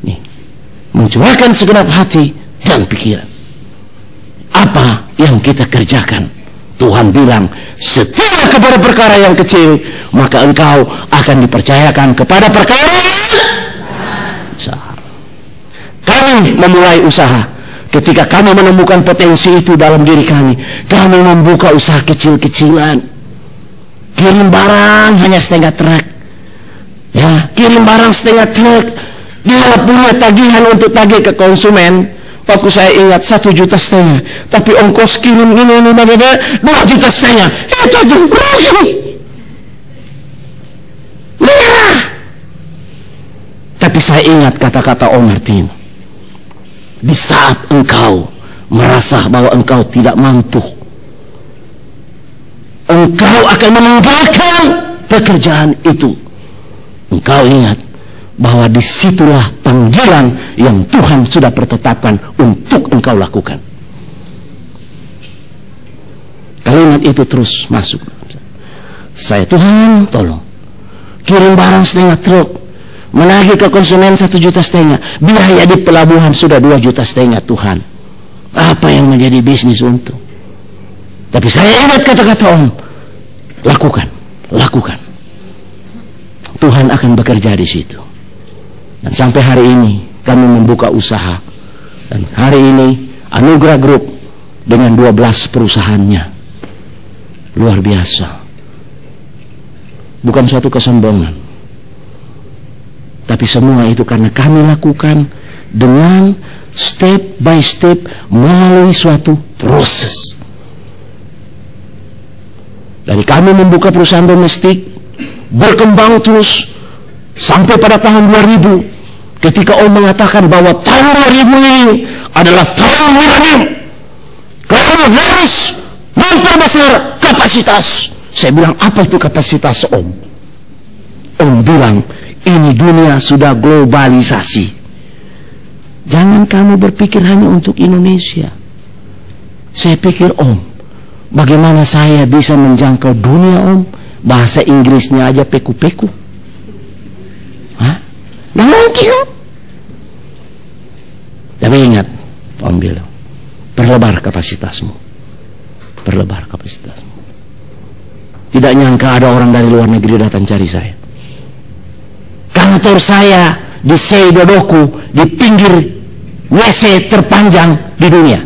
Nih, mencurahkan segenap hati dan pikiran. Apa yang kita kerjakan, Tuhan bilang, setia kepada perkara yang kecil, maka engkau akan dipercayakan kepada perkara yang besar. Kami memulai usaha. Ketika kami menemukan potensi itu dalam diri kami, kami membuka usaha kecil-kecilan. Kirim barang hanya setengah truk, ya, kirim barang setengah truk. Dia punya tagihan untuk tagih ke konsumen. Waktu saya ingat 1,5 juta, tapi ongkos kirim ini 2,5 juta. Itu rugi. Merah. Tapi saya ingat kata-kata Om Martin. Di saat engkau merasa bahwa engkau tidak mampu, engkau akan meninggalkan pekerjaan itu. Engkau ingat bahwa disitulah panggilan yang Tuhan sudah pertetapkan untuk engkau lakukan. Kalimat itu terus masuk. Saya, Tuhan tolong, kirim barang setengah truk, menagih ke konsumen 1,5 juta, biaya di pelabuhan sudah 2,5 juta, Tuhan. Apa yang menjadi bisnis untuk? Tapi saya ingat kata-kata Om, lakukan. Tuhan akan bekerja di situ. Dan sampai hari ini kami membuka usaha. Dan hari ini Anugerah Group dengan 12 perusahaannya. Luar biasa. Bukan suatu kesombongan. Tapi semua itu karena kami lakukan dengan step by step melalui suatu proses. Dari kami membuka perusahaan domestik, berkembang terus sampai pada tahun 2000, ketika Om mengatakan bahwa tahun 2000 ini adalah tahun milenium, kamu harus memperbesar kapasitas. Saya bilang, apa itu kapasitas, Om? Om bilang, ini dunia sudah globalisasi. Jangan kamu berpikir hanya untuk Indonesia. Saya pikir, Om, bagaimana saya bisa menjangkau dunia, Om? Bahasa Inggrisnya aja peku-peku. Hah? Nggak mungkin, Om. Tapi ingat, Om bilang, perlebar kapasitasmu. Perlebar kapasitasmu. Tidak nyangka ada orang dari luar negeri datang cari saya. Kantor saya di Seidodoku, di pinggir WC terpanjang di dunia.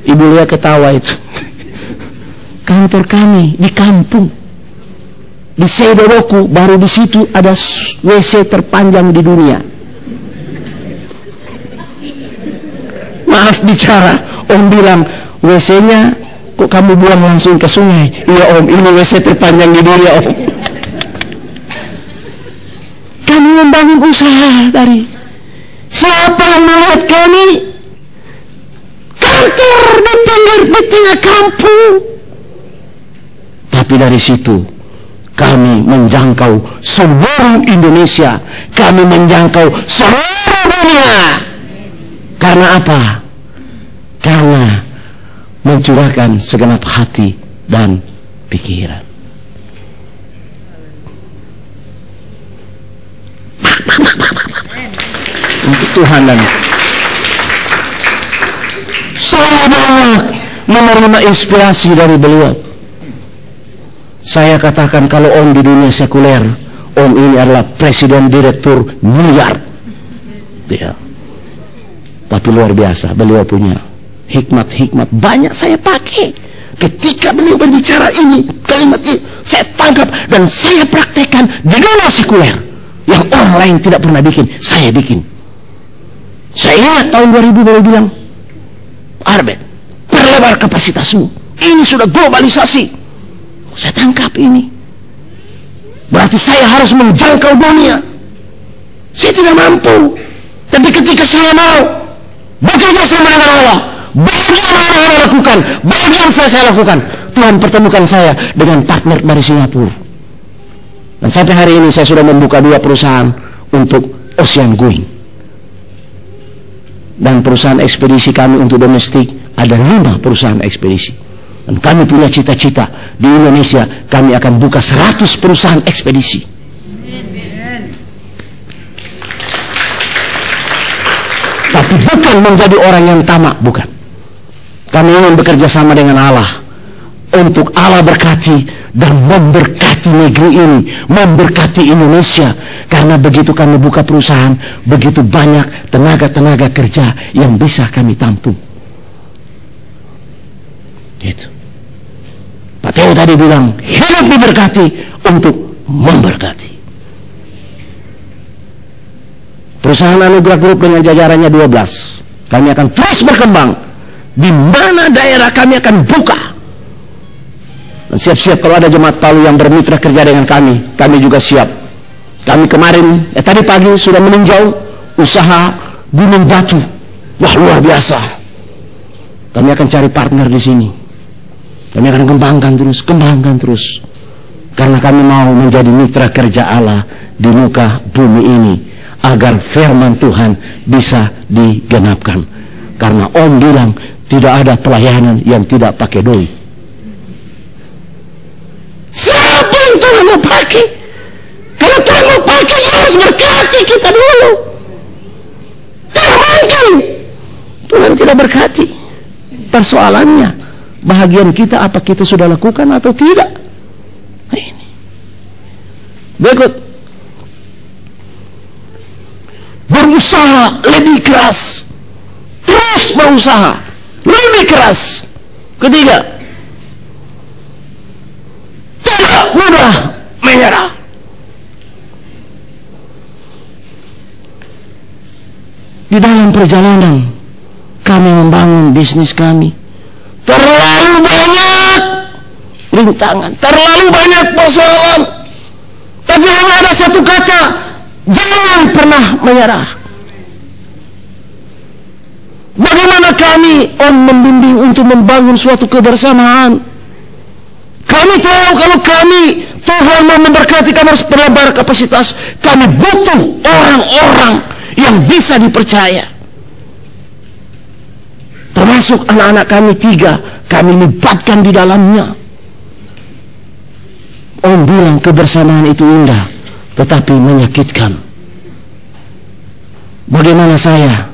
Ibu Lia ketawa itu. Kantor kami di kampung, di Seidodoku, baru di situ ada WC terpanjang di dunia. Maaf bicara, Om bilang, WC-nya kok kamu buang langsung ke sungai? Iya, Om, ini WC terpanjang di dunia, Om. Kami membangun usaha dari siapa yang melihat kami? Kantor di pinggir di tengah kampung. Tapi dari situ kami menjangkau seluruh Indonesia, kami menjangkau seluruh dunia. Karena apa? Karena mencurahkan segenap hati dan pikiran. Untuk Tuhan. Dan saya banyak menerima inspirasi dari beliau. Saya katakan, kalau Om di dunia sekuler, Om ini adalah presiden direktur miliar. Ya. Tapi luar biasa, beliau punya hikmat-hikmat banyak saya pakai. Ketika beliau berbicara ini, kalimat ini saya tangkap dan saya praktekkan di dunia sekuler. Yang orang lain tidak pernah bikin, saya bikin. Saya ingat tahun 2000 beliau bilang, Arbet, perlebar kapasitasmu. Ini sudah globalisasi. Saya tangkap ini. Berarti saya harus menjangkau dunia. Saya tidak mampu. Tapi ketika saya mau bekerja sama dengan Allah, bagaimana saya lakukan, bagaimana saya lakukan, Tuhan pertemukan saya dengan partner dari Singapura. Dan sampai hari ini saya sudah membuka 2 perusahaan untuk Ocean Going. Dan perusahaan ekspedisi kami untuk domestik ada 5 perusahaan ekspedisi. Dan kami punya cita-cita di Indonesia kami akan buka 100 perusahaan ekspedisi. Tapi bukan menjadi orang yang tamak, bukan. Kami ingin bekerja sama dengan Allah untuk Allah berkati dan memberkati negeri ini, memberkati Indonesia. Karena begitu kami buka perusahaan, begitu banyak tenaga-tenaga kerja yang bisa kami tampung. Gitu. Pak Teo tadi bilang, hidup diberkati untuk memberkati. Perusahaan Anugerah Group dengan jajarannya 12. Kami akan terus berkembang. Di mana daerah kami akan buka. Dan siap-siap kalau ada jemaat Palu yang bermitra kerja dengan kami juga siap. Kami kemarin, tadi pagi sudah meninjau usaha gunung batu. Wah, luar biasa. Kami akan cari partner di sini. Kami akan kembangkan terus. Karena kami mau menjadi mitra kerja Allah di muka bumi ini. Agar firman Tuhan bisa digenapkan. Karena Om bilang, tidak ada pelayanan yang tidak pakai doi. Siapa yang Tuhan mau pakai? Kalau Tuhan mau pakai, harus berkati kita dulu. Tidak mungkin Tuhan tidak berkati. Persoalannya, bahagian kita apa kita sudah lakukan atau tidak. Nah, ini. Berikut. Berusaha lebih keras. Terus berusaha lebih keras. Ketiga, tidak mudah menyerah. Di dalam perjalanan kami membangun bisnis kami, terlalu banyak rintangan, terlalu banyak persoalan. Tapi hanya ada satu kata, jangan pernah menyerah. Bagaimana kami membimbing untuk membangun suatu kebersamaan? Kami tahu kalau Tuhan mau memberkati, kami harus perlebar kapasitas. Kami butuh orang-orang yang bisa dipercaya. Termasuk anak-anak kami 3, kami libatkan di dalamnya. Om bilang kebersamaan itu indah, tetapi menyakitkan. Bagaimana saya?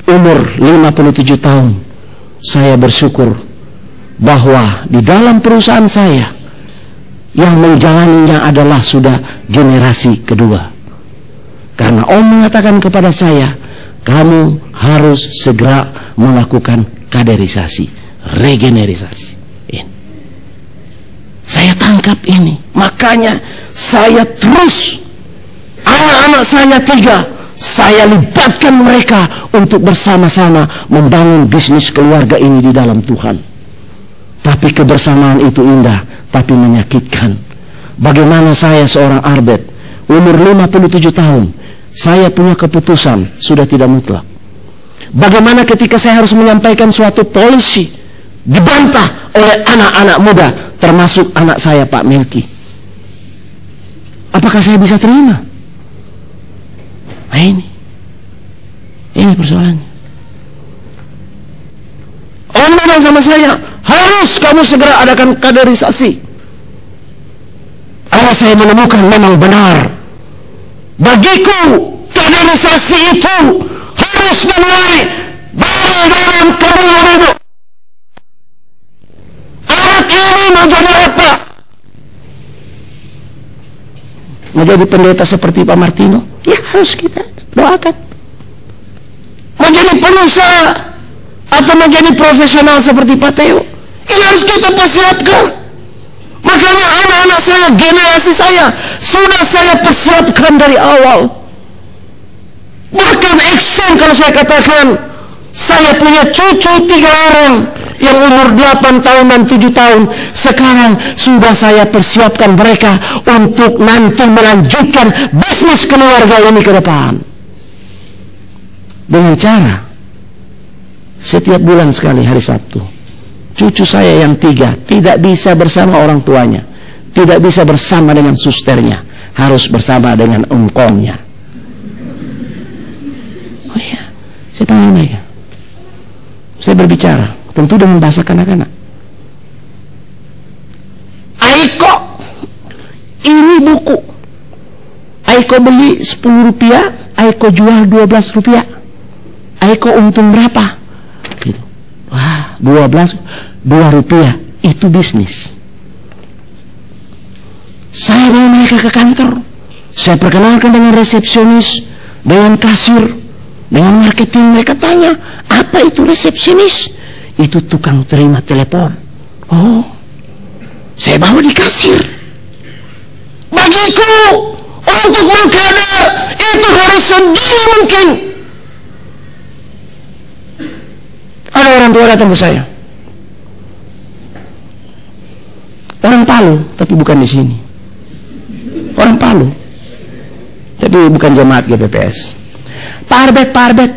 Umur 57 tahun, saya bersyukur bahwa di dalam perusahaan saya yang menjalaninya adalah sudah generasi kedua. Karena Om mengatakan kepada saya, kamu harus segera melakukan kaderisasi, regenerisasi. Ini. Saya tangkap ini, makanya saya terus anak-anak saya 3, saya libatkan mereka untuk bersama-sama membangun bisnis keluarga ini di dalam Tuhan. Tapi kebersamaan itu indah, tapi menyakitkan. Bagaimana saya seorang arbet, umur 57 tahun, saya punya keputusan, sudah tidak mutlak. Bagaimana ketika saya harus menyampaikan suatu polisi, dibantah oleh anak-anak muda, termasuk anak saya Pak Melki. Apakah saya bisa terima? Nah ini persoalannya. Om bilang sama saya, harus kamu segera adakan kaderisasi. Saya menemukan memang benar. Bagiku kaderisasi itu harus dimulai dalam kedua hidup. Anak ini mau jadi apa? Mau jadi pendeta seperti Pak Martino? Ya harus kita doakan. Mau jadi pengusaha atau mau jadi profesional seperti Pak Teo, ini harus kita persiapkan. Makanya anak-anak saya, generasi saya, sudah saya persiapkan dari awal. Bahkan action kalau saya katakan, saya punya cucu 3 orang yang umur 8 tahun dan 7 tahun. Sekarang sudah saya persiapkan mereka untuk nanti melanjutkan bisnis keluarga ini ke depan. Dengan cara setiap bulan sekali hari Sabtu, cucu saya yang 3 tidak bisa bersama orang tuanya, tidak bisa bersama dengan susternya, harus bersama dengan engkongnya. Oh iya, saya panggil mereka. Saya berbicara, tentu dengan bahasa kanak-kanak. Aiko, ini buku. Aiko beli 10 rupiah, Aiko jual 12 rupiah. Aiko untung berapa? Gitu. Wah, 2 rupiah, itu bisnis. Saya bawa mereka ke kantor, saya perkenalkan dengan resepsionis, dengan kasir, dengan marketing. Mereka tanya, apa itu resepsionis? Itu tukang terima telepon. Oh, saya bawa di kasir. Bagiku, untuk mengkader itu harus sedini mungkin. Ada orang tua datang ke saya, orang Palu, tapi bukan di sini. Orang Palu, tapi bukan jemaat GPPS. Pak Arbet,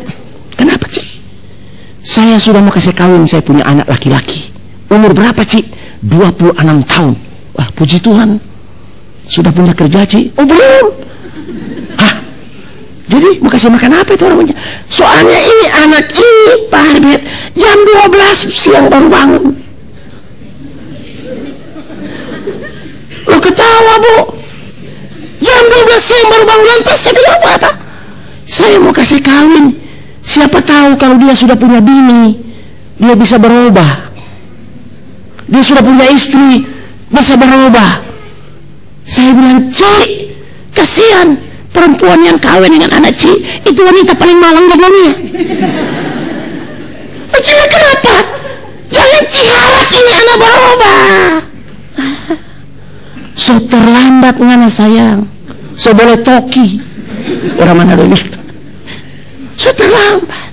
kenapa Cik? Saya sudah mau kasih kawin, saya punya anak laki-laki. Umur berapa Cik? 26 tahun. Wah, puji Tuhan, sudah punya kerja Cik? Oh belum. Hah? Jadi mau kasih makan apa itu orangnya? Soalnya ini anak ini Pak Arbet jam 12 siang baru bangun. Lo ketawa Bu, jam 12 siang baru bangun. Lantas saya bilang apa? Saya mau kasih kawin. Siapa tahu kalau dia sudah punya bini, dia bisa berubah. Dia sudah punya istri, bisa berubah. Saya bilang, Cik, kasihan perempuan yang kawin dengan anak Cik, itu wanita paling malang di dunia. Cik, kenapa? Jangan Cik harap ini anak berubah. So terlambat ngana sayang, so boleh toki. Orang mana dulu? sudah terlambat.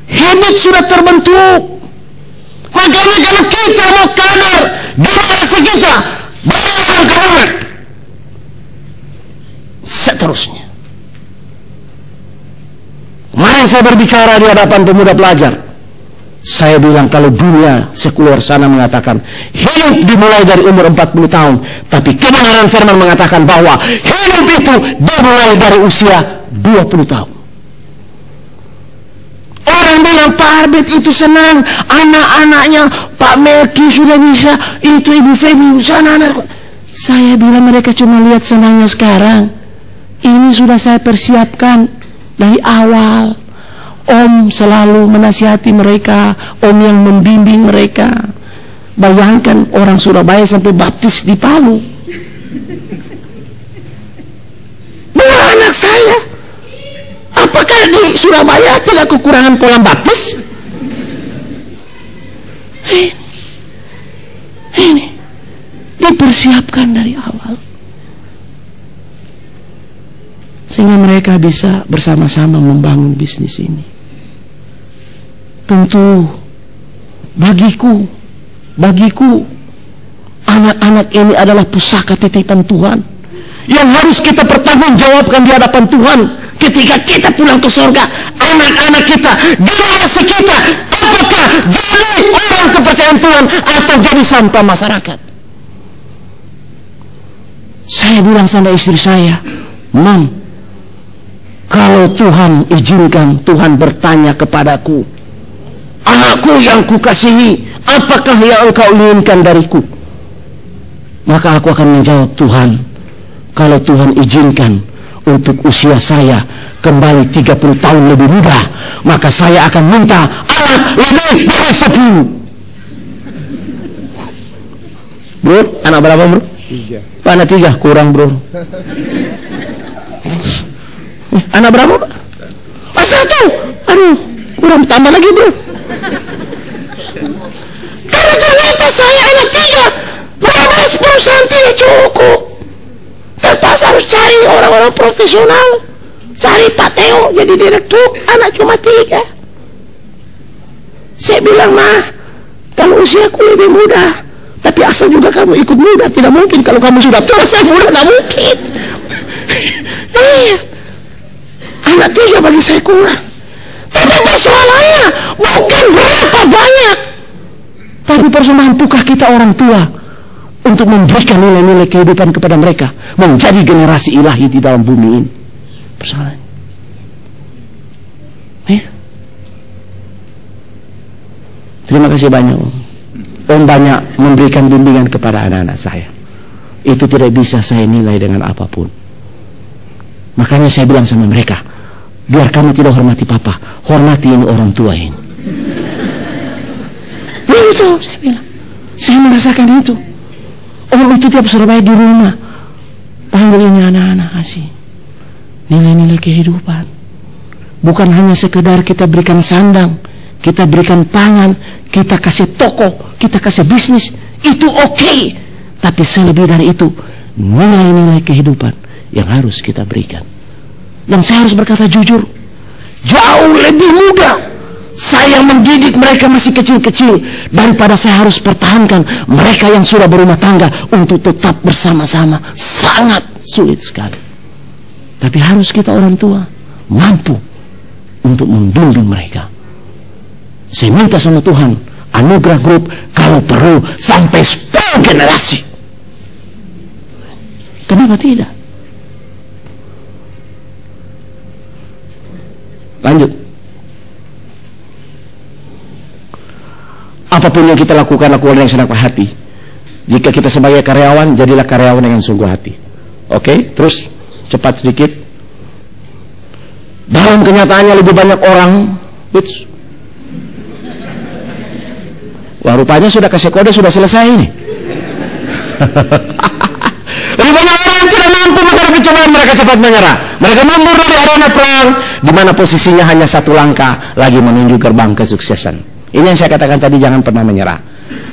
Habit sudah terbentuk. Makanya kalau kita mau kadar generasi kita, bayangkan keluar. Seterusnya. Kemarin saya berbicara di hadapan pemuda pelajar. Saya bilang kalau dunia sekuler sana mengatakan hidup dimulai dari umur 40 tahun, tapi kebenaran firman mengatakan bahwa hidup itu dimulai dari usia 20 tahun. Orang bilang Pak Arbet itu senang, anak-anaknya Pak Melki sudah bisa, itu Ibu Femi sana anak. Saya bilang mereka cuma lihat senangnya sekarang. Ini sudah saya persiapkan dari awal. Om selalu menasihati mereka, Om yang membimbing mereka. Bayangkan orang Surabaya sampai baptis di Palu. Benar anak saya. Apakah di Surabaya tidak kekurangan kolam baptis? Ini dipersiapkan dari awal. Sehingga mereka bisa bersama-sama membangun bisnis ini. Tentu bagiku anak-anak ini adalah pusaka titipan Tuhan yang harus kita pertanggungjawabkan di hadapan Tuhan ketika kita pulang ke surga. Anak-anak kita, generasi kita, apakah jadi orang kepercayaan Tuhan atau jadi sampah masyarakat? Saya bilang sama istri saya, Mam, kalau Tuhan izinkan, Tuhan bertanya kepadaku, anakku yang kukasihi, apakah yang engkau inginkan dariku? Maka aku akan menjawab, Tuhan, kalau Tuhan izinkan untuk usia saya kembali 30 tahun lebih muda, maka saya akan minta anak lebih dari 10. Bro, anak berapa bro? 3. Anak 3, kurang bro. Anak berapa Pak? 1. Aduh, kurang, tambah lagi bro. Karena ternyata saya anak 3, beras perusahaan tidak cukup. Terpaksa harus cari orang-orang profesional. Cari Pak Teo jadi direktur, anak cuma 3. Saya bilang, Mah, kalau usiaku lebih muda, tapi asal juga kamu ikut muda, tidak mungkin. Kalau kamu sudah tua, saya muda, tidak mungkin. Anak 3 bagi saya kurang. Tapi persoalannya bukan berapa banyak, tapi mampukah kita orang tua untuk memberikan nilai-nilai kehidupan kepada mereka, menjadi generasi ilahi di dalam bumi ini. Persoalannya terima kasih banyak Om banyak memberikan bimbingan kepada anak-anak saya. Itu tidak bisa saya nilai dengan apapun. Makanya saya bilang sama mereka, biar kamu tidak hormati papa, hormati ini orang tua ini. Begitu saya bilang. Saya merasakan itu. Om itu tiap Surabaya di rumah panggil ini anak-anak, kasih nilai-nilai kehidupan. Bukan hanya sekedar kita berikan sandang, kita berikan pangan, kita kasih toko, kita kasih bisnis, itu oke. Tapi selebih dari itu, nilai-nilai kehidupan yang harus kita berikan. Dan saya harus berkata jujur, jauh lebih mudah saya mendidik mereka masih kecil-kecil daripada saya harus pertahankan mereka yang sudah berumah tangga untuk tetap bersama-sama. Sangat sulit sekali. Tapi harus kita orang tua mampu untuk membimbing mereka. Saya minta sama Tuhan, anugerah grup kalau perlu sampai 10 generasi. Kenapa tidak? Lanjut. Apapun yang kita lakukan, lakukan dengan senang hati. Jika kita sebagai karyawan, jadilah karyawan dengan sungguh hati. Oke, terus cepat sedikit. Dalam kenyataannya lebih banyak orang, wah rupanya sudah kasih kode, sudah selesai ini. Lebih banyak orang yang tidak mampu menghadapi cobaan, mereka cepat menyerah. Mereka mundur dari arena perang, di mana posisinya hanya satu langkah lagi menuju gerbang kesuksesan. Ini yang saya katakan tadi, jangan pernah menyerah.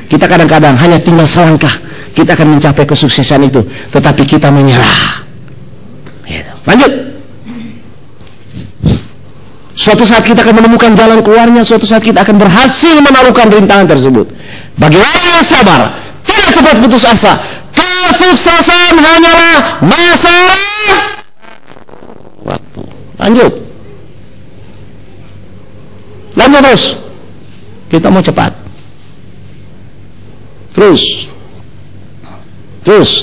Kita kadang-kadang hanya tinggal selangkah, kita akan mencapai kesuksesan itu, tetapi kita menyerah. Lanjut. Suatu saat kita akan menemukan jalan keluarnya, suatu saat kita akan berhasil menaklukkan rintangan tersebut. Bagi orang yang sabar, tidak cepat putus asa, kesuksesan hanyalah masalah waktu. Lanjut terus. Kita mau cepat. Terus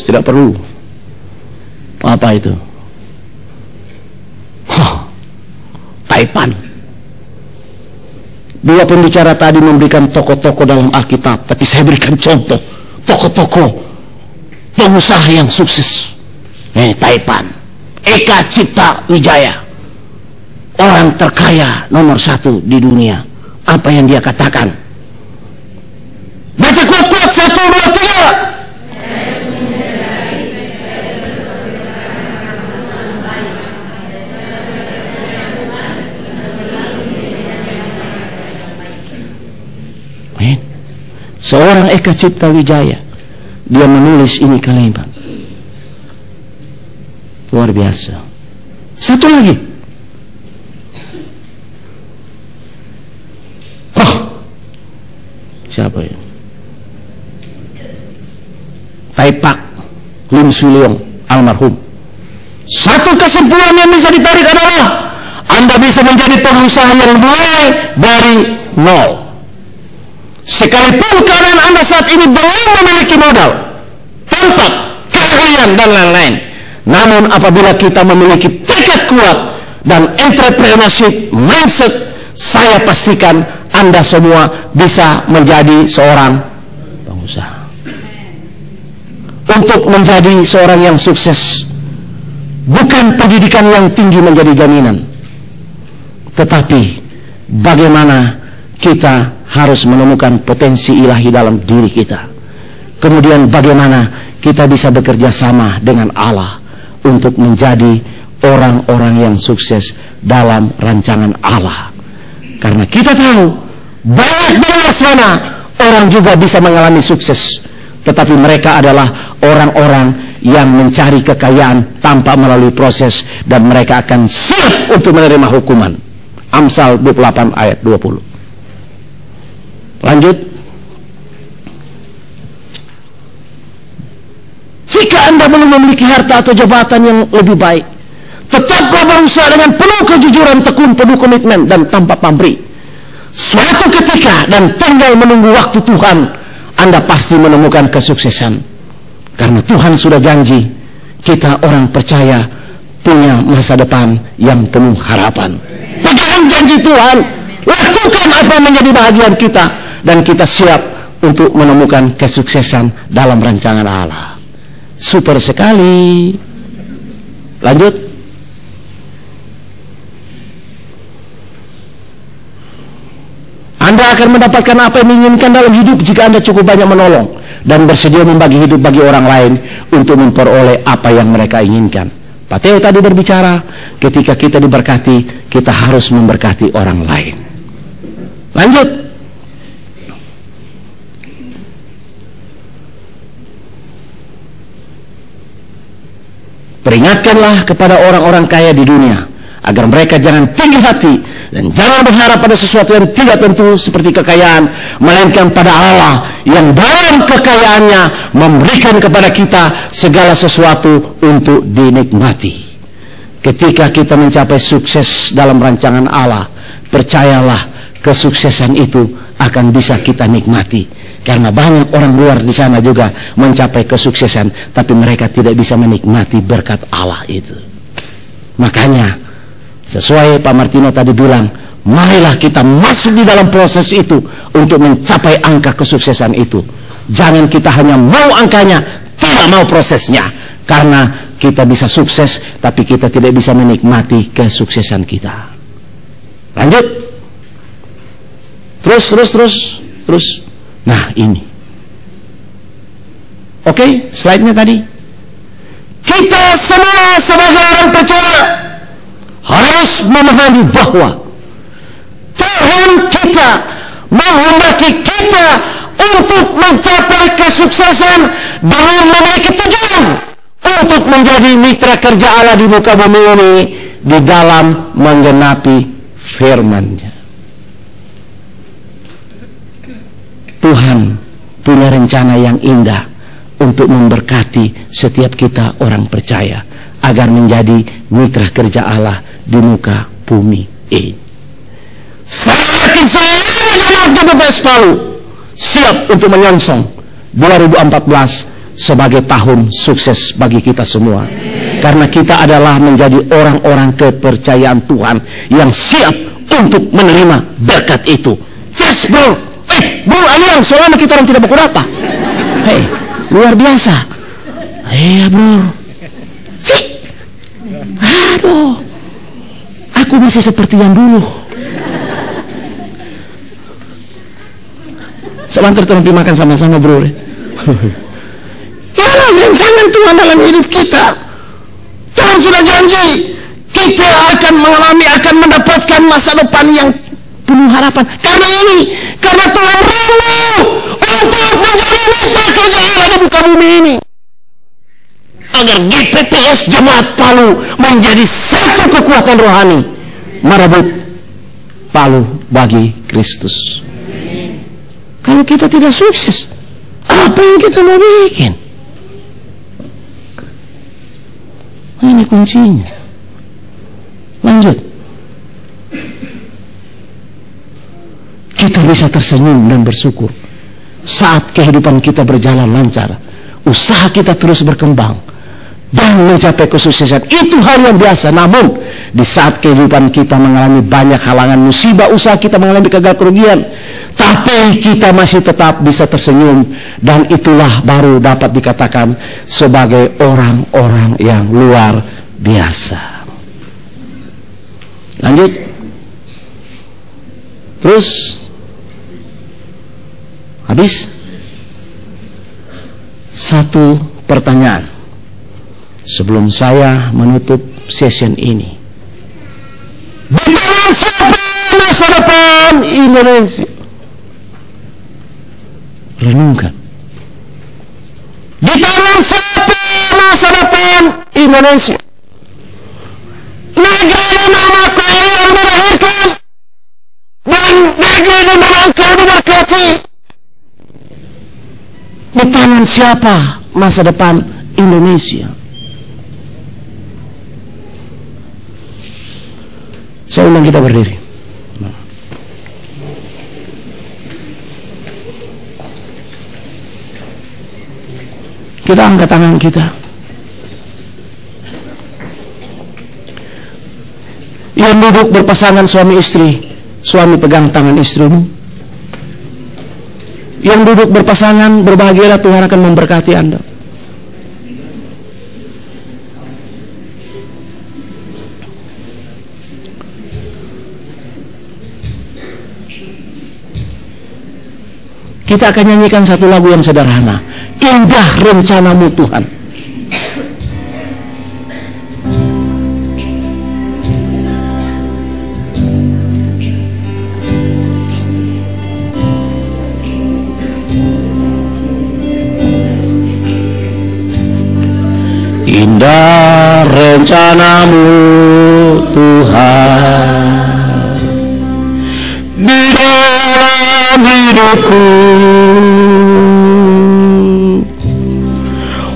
tidak perlu. Apa itu? Taipan. Dua pembicara tadi memberikan tokoh-tokoh dalam Alkitab, tapi saya berikan contoh tokoh-tokoh pengusaha yang sukses. Taipan, Eka Cipta Wijaya, orang terkaya nomor 1 di dunia. Apa yang dia katakan? Baca kuat-kuat, 1, 2, 3. Seorang Eka Cipta Wijaya, dia menulis ini kalimat luar biasa. Satu lagi, siapa ya? Taipak Lim Suliong almarhum. Satu kesimpulan yang bisa ditarik adalah Anda bisa menjadi pengusaha yang mulai dari nol. Sekalipun keadaan Anda saat ini belum memiliki modal, tempat, keahlian dan lain-lain, namun apabila kita memiliki tekad kuat dan entrepreneurship mindset, saya pastikan Anda semua bisa menjadi seorang pengusaha. Untuk menjadi seorang yang sukses, bukan pendidikan yang tinggi menjadi jaminan, tetapi bagaimana kita harus menemukan potensi ilahi dalam diri kita. Kemudian bagaimana kita bisa bekerja sama dengan Allah untuk menjadi orang-orang yang sukses dalam rancangan Allah. Karena kita tahu banyak di luar sana orang juga bisa mengalami sukses, tetapi mereka adalah orang-orang yang mencari kekayaan tanpa melalui proses, dan mereka akan siap untuk menerima hukuman. Amsal 28 ayat 20. Lanjut. Jika Anda belum memiliki harta atau jabatan yang lebih baik, tetaplah berusaha dengan penuh kejujuran, tekun, penuh komitmen, dan tanpa pamrih. Suatu ketika dan tinggal menunggu waktu Tuhan, Anda pasti menemukan kesuksesan. Karena Tuhan sudah janji, kita orang percaya punya masa depan yang penuh harapan. Pegang janji Tuhan, lakukan apa yang menjadi bahagian kita, dan kita siap untuk menemukan kesuksesan dalam rancangan Allah. Super sekali. Lanjut. Anda akan mendapatkan apa yang diinginkan dalam hidup jika Anda cukup banyak menolong dan bersedia membagi hidup bagi orang lain untuk memperoleh apa yang mereka inginkan. Pak Teo tadi berbicara, ketika kita diberkati, kita harus memberkati orang lain. Lanjut. Peringatkanlah kepada orang-orang kaya di dunia agar mereka jangan tinggi hati dan jangan berharap pada sesuatu yang tidak tentu seperti kekayaan, melainkan pada Allah yang dalam kekayaannya memberikan kepada kita segala sesuatu untuk dinikmati. Ketika kita mencapai sukses dalam rancangan Allah, percayalah kesuksesan itu akan bisa kita nikmati. Karena banyak orang luar di sana juga mencapai kesuksesan, tapi mereka tidak bisa menikmati berkat Allah itu. Makanya sesuai Pak Martino tadi bilang, marilah kita masuk di dalam proses itu untuk mencapai angka kesuksesan itu. Jangan kita hanya mau angkanya, tidak mau prosesnya. Karena kita bisa sukses, tapi kita tidak bisa menikmati kesuksesan kita. Lanjut. Terus. Nah ini. Oke, slide-nya tadi. Kita semua sebagai orang percaya harus memahami bahwa Tuhan kita menghendaki kita untuk mencapai kesuksesan dengan memiliki tujuan untuk menjadi mitra kerja Allah di muka bumi ini di dalam menggenapi firman-Nya. Tuhan punya rencana yang indah untuk memberkati setiap kita orang percaya agar menjadi mitra kerja Allah di muka bumi ini. Saya yakin seluruh jemaat GPPS Palu siap untuk menyongsong 2014 sebagai tahun sukses bagi kita semua. Karena kita adalah menjadi orang-orang kepercayaan Tuhan yang siap untuk menerima berkat itu. Yes, bro. Bro, ayang, selama kita orang tidak berkurata. Hei, luar biasa. Iya, bro. Cik. Aduh. Aku masih seperti yang dulu. Sebentar kita makan sama-sama, bro. Karena rancangan Tuhan dalam hidup kita, Tuhan sudah janji kita akan mendapatkan masa depan yang penuh harapan. Karena Tuhan rindu untuk menjadi mitra kerja Allah di muka bumi ini, agar GPPS Jemaat Palu menjadi satu kekuatan rohani merebut Palu bagi Kristus. Kalau kita tidak sukses, apa yang kita mau bikin? Ini kuncinya. Lanjut. Kita bisa tersenyum dan bersyukur saat kehidupan kita berjalan lancar, usaha kita terus berkembang dan mencapai kesuksesan. Itu hal yang biasa. Namun di saat kehidupan kita mengalami banyak halangan, musibah, usaha kita mengalami kegagalan, kerugian, tapi kita masih tetap bisa tersenyum, dan itulah baru dapat dikatakan sebagai orang-orang yang luar biasa. Lanjut. Terus habis. Satu pertanyaan sebelum saya menutup session ini. Di tangan siapa masa depan Indonesia? Renungkan. Di tangan siapa masa depan Indonesia? Negeri di mana kau yang dilahirkan dan negeri di mana kau diberkati. Di tangan siapa masa depan Indonesia? Saya undang kita berdiri. Kita angkat tangan kita. Yang duduk berpasangan suami istri, suami pegang tangan istrimu. Yang duduk berpasangan, berbahagialah, Tuhan akan memberkati Anda. Kita akan nyanyikan satu lagu yang sederhana. Indah rencanamu Tuhan. Indah rencanamu Tuhan di dalam hidupku,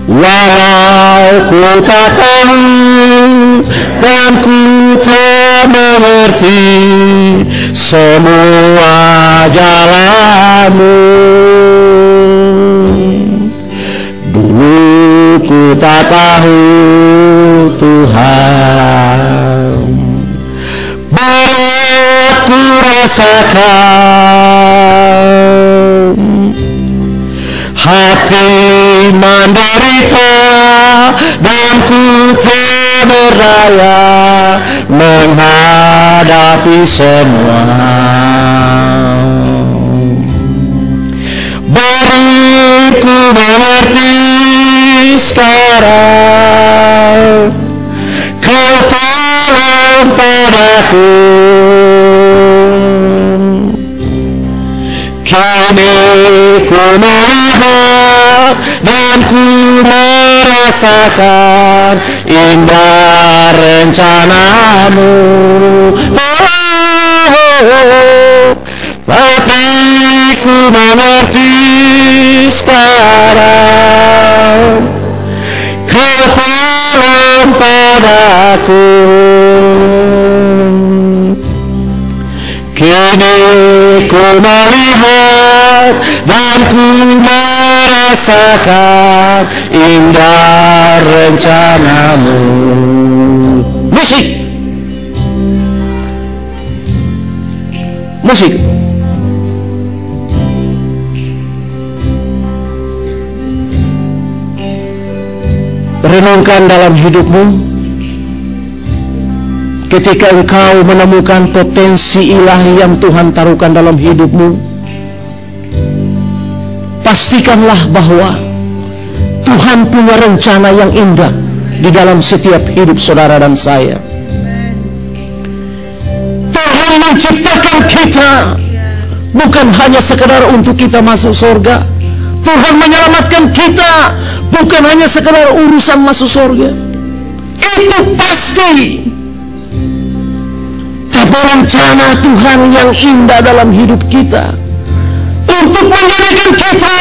walau ku tak tahu dan ku tak mengerti semua jalanmu. Dulu ku tak tahu Tuhan, berat ku rasakan, hati menderita dan ku tak berdaya menghadapi semua. Beri ku mengerti sekarang, kau tolong padaku. Kini ku melihat dan ku merasakan indah rencanamu. Kini ku melihat dan ku merasakan indah rencanamu. Musik. Musik. Renungkan dalam hidupmu. Ketika engkau menemukan potensi ilahi yang Tuhan taruhkan dalam hidupmu, pastikanlah bahwa Tuhan punya rencana yang indah di dalam setiap hidup saudara dan saya. Tuhan menciptakan kita bukan hanya sekedar untuk kita masuk surga. Tuhan menyelamatkan kita bukan hanya sekedar urusan masuk surga. Itu pasti. Tapi rencana Tuhan yang indah dalam hidup kita untuk menjadikan kita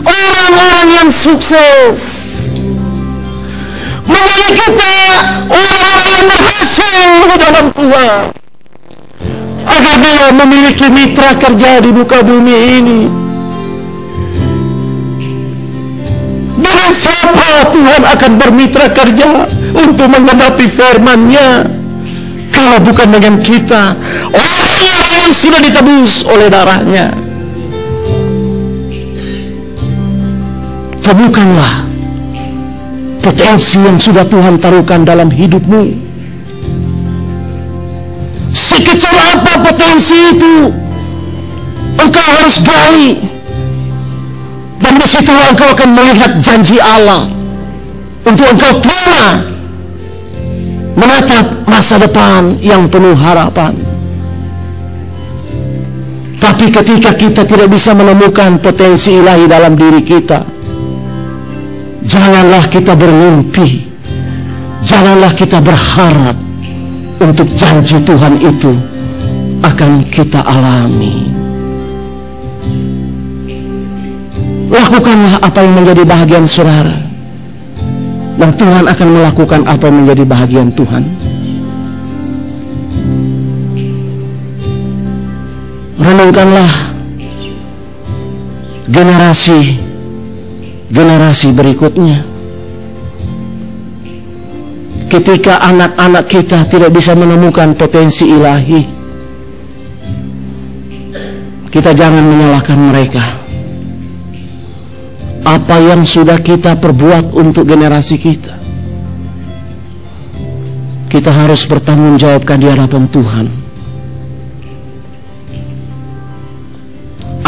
orang-orang yang sukses, menjadi kita orang-orang yang berhasil dalam Tuhan, agar dia memiliki mitra kerja di muka bumi ini. Dengan siapa Tuhan akan bermitra kerja untuk menggenapi firman-Nya? Kalau bukan dengan kita, orang yang sudah ditebus oleh darah-Nya. Temukanlah potensi yang sudah Tuhan taruhkan dalam hidupmu. Sekecil apa potensi itu, engkau harus gali. Dan di situ engkau akan melihat janji Allah untuk engkau terima menatap masa depan yang penuh harapan. Tapi ketika kita tidak bisa menemukan potensi ilahi dalam diri kita, janganlah kita bermimpi, janganlah kita berharap untuk janji Tuhan itu akan kita alami. Lakukanlah apa yang menjadi bahagian saudara, dan Tuhan akan melakukan apa yang menjadi bahagian Tuhan. Renungkanlah generasi berikutnya. Ketika anak-anak kita tidak bisa menemukan potensi ilahi, kita jangan menyalahkan mereka. Apa yang sudah kita perbuat untuk generasi kita, kita harus bertanggung jawabkan di hadapan Tuhan.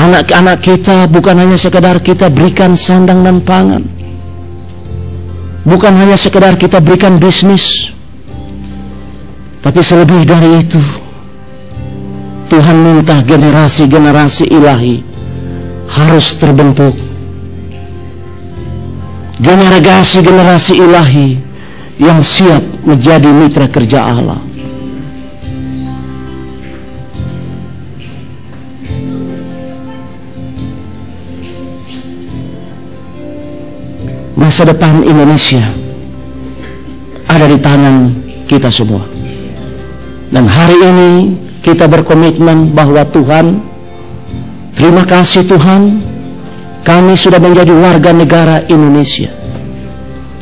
Anak-anak kita bukan hanya sekedar kita berikan sandang dan pangan, bukan hanya sekedar kita berikan bisnis, tapi selebih dari itu, Tuhan minta generasi-generasi ilahi harus terbentuk. Generasi-generasi ilahi yang siap menjadi mitra kerja Allah. Masa depan Indonesia ada di tangan kita semua. Dan hari ini kita berkomitmen bahwa Tuhan, terima kasih Tuhan, kami sudah menjadi warga negara Indonesia.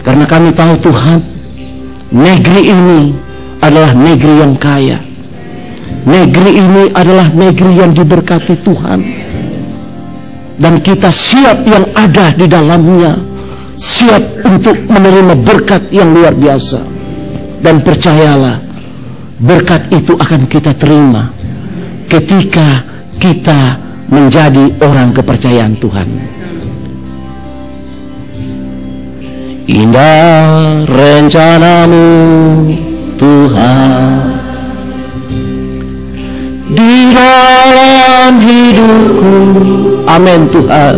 Karena kami tahu Tuhan, negeri ini adalah negeri yang kaya. Negeri ini adalah negeri yang diberkati Tuhan. Dan kita siap yang ada di dalamnya, siap untuk menerima berkat yang luar biasa. Dan percayalah, berkat itu akan kita terima ketika kita menjadi orang kepercayaan Tuhan. Indah rencana-Mu Tuhan di dalam hidupku. Amin Tuhan.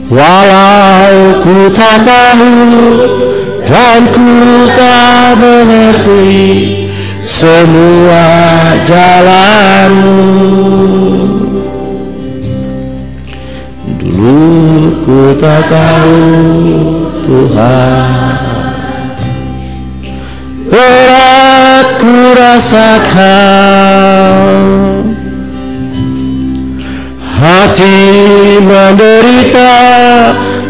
Walau ku tak tahu dan ku tak mengerti semua jalan-Mu, dulu ku tak tahu Tuhan, merasakan hati menderita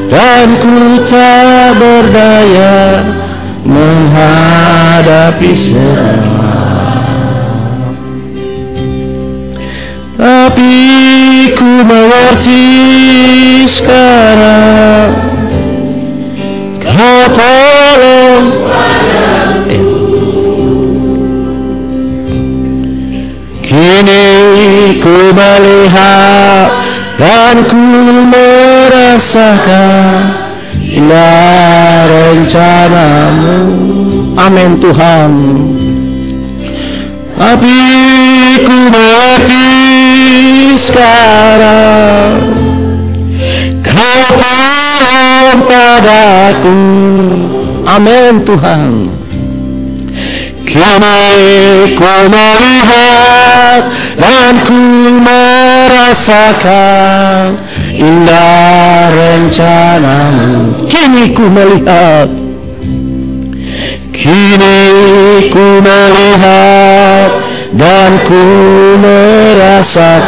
dan ku tak berdaya menghadapi semua. Tapi ku mengerti sekarang Kau tolong Kini ku melihat dan ku merasakan indah rencanamu. Amin Tuhan. Tapi ku mengerti sekarang Kau tolong padaku. Amin Tuhan. Kini ku melihat dan ku merasakan indah rencanamu. Kini ku melihat, kini ku melihat dan ku merasakan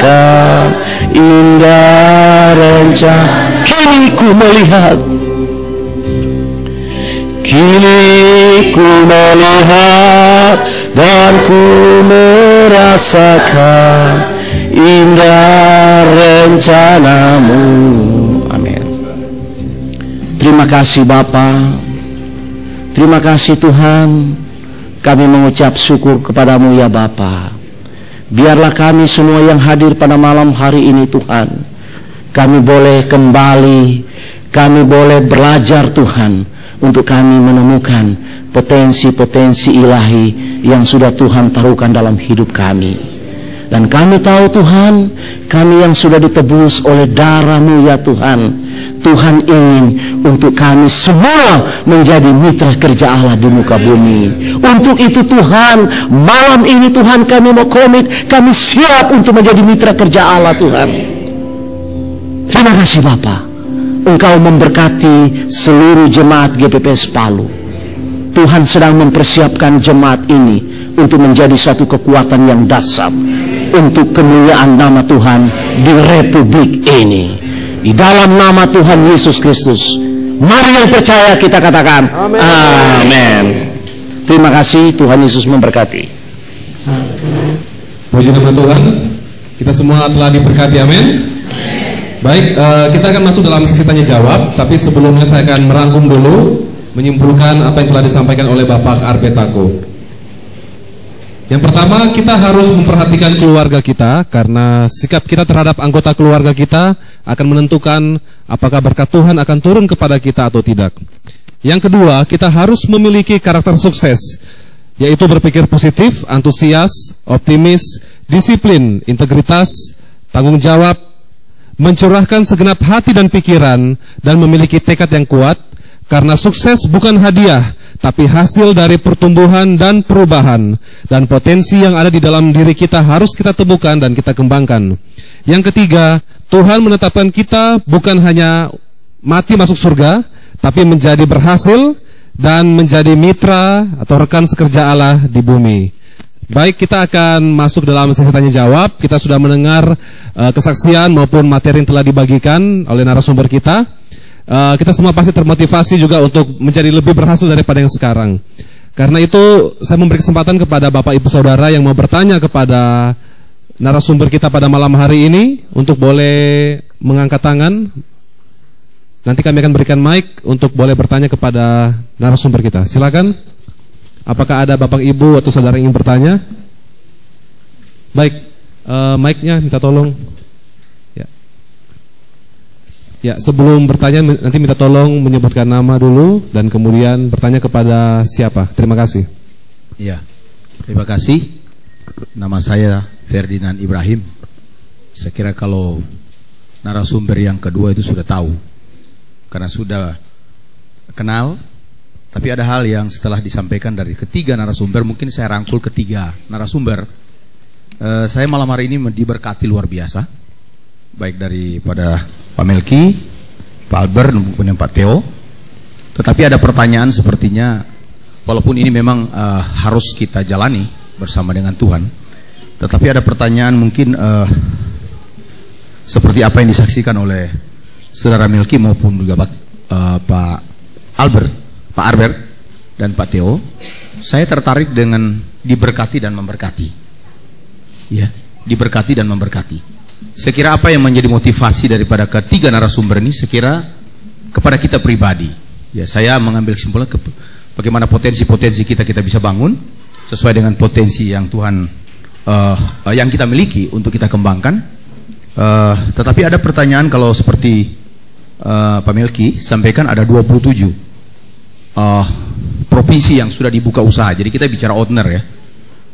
indah rencana. Kini ku melihat, kini ku melihat dan ku merasakan indah rencanamu. Amin. Terima kasih Bapa. Terima kasih Tuhan. Kami mengucap syukur kepadamu ya Bapa. Biarlah kami semua yang hadir pada malam hari ini Tuhan, kami boleh kembali, kami boleh belajar Tuhan, untuk kami menemukan potensi-potensi ilahi yang sudah Tuhan taruhkan dalam hidup kami. Dan kami tahu Tuhan, kami yang sudah ditebus oleh darah-Mu ya Tuhan, Tuhan ingin untuk kami semua menjadi mitra kerja Allah di muka bumi. Untuk itu Tuhan, malam ini Tuhan kami mau komit, kami siap untuk menjadi mitra kerja Allah Tuhan. Terima kasih Bapa. Engkau memberkati seluruh jemaat GPPS Palu. Tuhan sedang mempersiapkan jemaat ini untuk menjadi suatu kekuatan yang dahsyat untuk kemuliaan nama Tuhan di Republik ini. Di dalam nama Tuhan Yesus Kristus, mari yang percaya kita katakan amin. Amin. Terima kasih, Tuhan Yesus memberkati. Puji nama Tuhan. Kita semua telah diberkati, amin. Baik, kita akan masuk dalam sesi tanya jawab, tapi sebelumnya saya akan merangkum dulu, menyimpulkan apa yang telah disampaikan oleh Bapak Arbetako. Yang pertama, kita harus memperhatikan keluarga kita, karena sikap kita terhadap anggota keluarga kita akan menentukan apakah berkat Tuhan akan turun kepada kita atau tidak. Yang kedua, kita harus memiliki karakter sukses, yaitu berpikir positif, antusias, optimis, disiplin, integritas, tanggung jawab, mencurahkan segenap hati dan pikiran, dan memiliki tekad yang kuat, karena sukses bukan hadiah, tapi hasil dari pertumbuhan dan perubahan, dan potensi yang ada di dalam diri kita harus kita temukan dan kita kembangkan. Yang ketiga, Tuhan menetapkan kita bukan hanya mati masuk surga, tapi menjadi berhasil dan menjadi mitra atau rekan sekerja Allah di bumi. Baik, kita akan masuk dalam sesi tanya jawab. Kita sudah mendengar kesaksian maupun materi yang telah dibagikan oleh narasumber kita. Kita semua pasti termotivasi juga untuk menjadi lebih berhasil daripada yang sekarang. Karena itu saya memberi kesempatan kepada Bapak Ibu Saudara yang mau bertanya kepada narasumber kita pada malam hari ini untuk boleh mengangkat tangan. Nanti kami akan berikan mic untuk boleh bertanya kepada narasumber kita. Silakan. Apakah ada Bapak Ibu atau Saudara yang ingin bertanya? Baik, mic-nya minta tolong. Ya, sebelum bertanya nanti minta tolong menyebutkan nama dulu dan kemudian bertanya kepada siapa. Terima kasih. Ya, terima kasih. Nama saya Ferdinand Ibrahim. Saya kira kalau narasumber yang kedua itu sudah tahu, karena sudah kenal. Tapi ada hal yang setelah disampaikan dari ketiga narasumber, mungkin saya rangkul ketiga narasumber. Saya malam hari ini diberkati luar biasa, baik daripada Pak Melki, Pak Albert, maupun Pak Theo. Tetapi ada pertanyaan sepertinya, walaupun ini memang harus kita jalani, bersama dengan Tuhan. Tetapi ada pertanyaan mungkin seperti apa yang disaksikan oleh Saudara Melki maupun juga Pak Albert dan Pak Theo. Saya tertarik dengan diberkati dan memberkati. Ya, diberkati dan memberkati. Saya kira apa yang menjadi motivasi daripada ketiga narasumber ini, saya kira kepada kita pribadi. Ya, saya mengambil kesimpulan bagaimana potensi-potensi kita bisa bangun sesuai dengan potensi yang Tuhan yang kita miliki untuk kita kembangkan. Tetapi ada pertanyaan kalau seperti Pak Melki sampaikan ada 27 provinsi yang sudah dibuka usaha. Jadi kita bicara owner ya.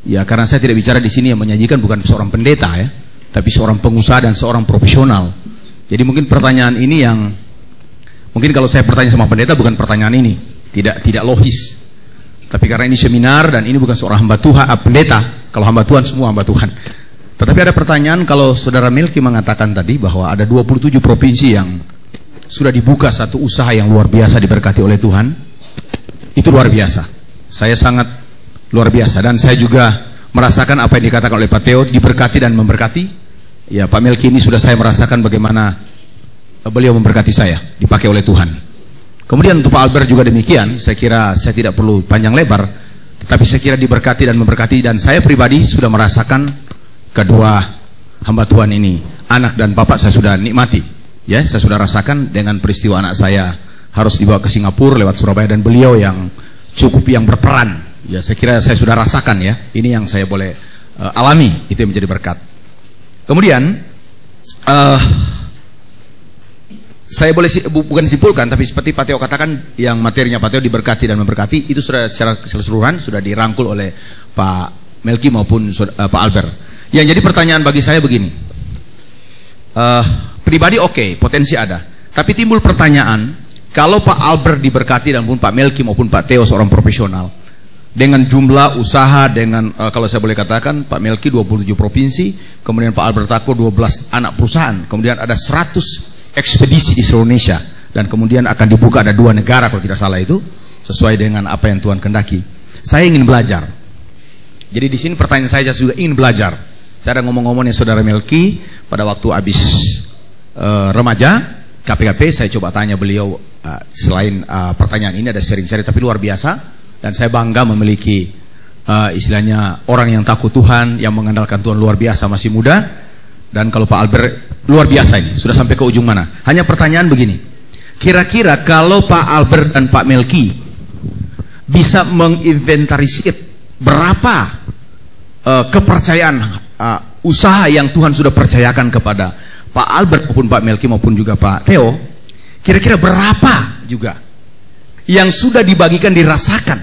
Ya, karena saya tidak bicara di sini yang menyajikan bukan seorang pendeta ya, tapi seorang pengusaha dan seorang profesional. Jadi mungkin pertanyaan ini yang mungkin kalau saya bertanya sama pendeta bukan pertanyaan ini, tidak logis. Tapi karena ini seminar dan ini bukan seorang hamba Tuhan, pendeta. Kalau hamba Tuhan semua hamba Tuhan. Tetapi ada pertanyaan kalau Saudara Melki mengatakan tadi bahwa ada 27 provinsi yang sudah dibuka satu usaha yang luar biasa diberkati oleh Tuhan. Itu luar biasa. Saya sangat luar biasa dan saya juga merasakan apa yang dikatakan oleh Pak Theo, diberkati dan memberkati. Ya, Pak Melki ini sudah saya merasakan bagaimana beliau memberkati saya, dipakai oleh Tuhan. Kemudian untuk Pak Albert juga demikian. Saya kira saya tidak perlu panjang lebar, tetapi saya kira diberkati dan memberkati, dan saya pribadi sudah merasakan kedua hamba Tuhan ini, anak dan bapak saya sudah nikmati. Ya, saya sudah rasakan dengan peristiwa anak saya harus dibawa ke Singapura lewat Surabaya dan beliau yang cukup yang berperan. Ya, saya kira saya sudah rasakan ya. Ini yang saya boleh alami, itu yang menjadi berkat. Kemudian saya boleh bukan simpulkan, tapi seperti Pak Theo katakan, yang materinya Pak Theo diberkati dan memberkati itu sudah secara keseluruhan sudah dirangkul oleh Pak Melki maupun Pak Albert. Yang jadi pertanyaan bagi saya begini, pribadi oke, potensi ada, tapi timbul pertanyaan, kalau Pak Albert diberkati dan pun Pak Melki maupun Pak Theo seorang profesional dengan jumlah usaha, dengan kalau saya boleh katakan Pak Melki 27 provinsi, kemudian Pak Albert Tako 12 anak perusahaan, kemudian ada 100 ekspedisi di seluruh Indonesia, dan kemudian akan dibuka ada 2 negara kalau tidak salah, itu sesuai dengan apa yang Tuhan kehendaki. Saya ingin belajar. Jadi di sini pertanyaan saya juga ingin belajar. Saya ada ngomong-ngomong yang Saudara Melki pada waktu habis remaja KPKP, saya coba tanya beliau selain pertanyaan ini ada sharing-sharing, tapi luar biasa, dan saya bangga memiliki istilahnya orang yang takut Tuhan, yang mengandalkan Tuhan luar biasa, masih muda. Dan kalau Pak Albert luar biasa ini, sudah sampai ke ujung mana. Hanya pertanyaan begini, kira-kira kalau Pak Albert dan Pak Melki bisa menginventarisir berapa kepercayaan usaha yang Tuhan sudah percayakan kepada Pak Albert maupun Pak Melki maupun juga Pak Theo, kira-kira berapa juga yang sudah dibagikan, dirasakan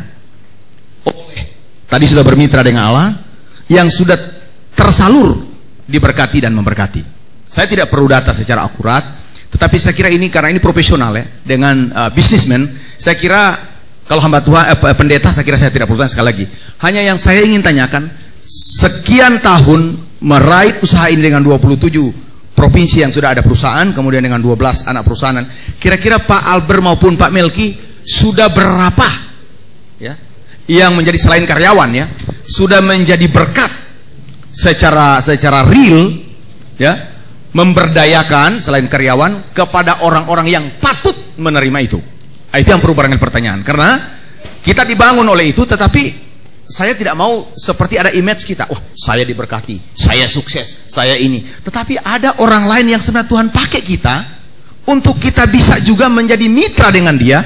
oleh tadi sudah bermitra dengan Allah, yang sudah tersalur diberkati dan memberkati. Saya tidak perlu data secara akurat, tetapi saya kira ini karena ini profesional ya, dengan bisnismen, saya kira kalau hamba Tuhan pendeta, saya kira saya tidak perlu tanya sekali lagi. Hanya yang saya ingin tanyakan, sekian tahun meraih usaha ini dengan 27 provinsi yang sudah ada perusahaan, kemudian dengan 12 anak perusahaan, kira-kira Pak Albert maupun Pak Melki sudah berapa ya yang menjadi selain karyawan ya, sudah menjadi berkat secara real ya, memberdayakan selain karyawan kepada orang-orang yang patut menerima itu. Itu yang perlu barangkali pertanyaan, karena kita dibangun oleh itu, tetapi saya tidak mau seperti ada image kita, wah saya diberkati, saya sukses, saya ini. Tetapi ada orang lain yang sebenarnya Tuhan pakai kita untuk kita bisa juga menjadi mitra dengan dia,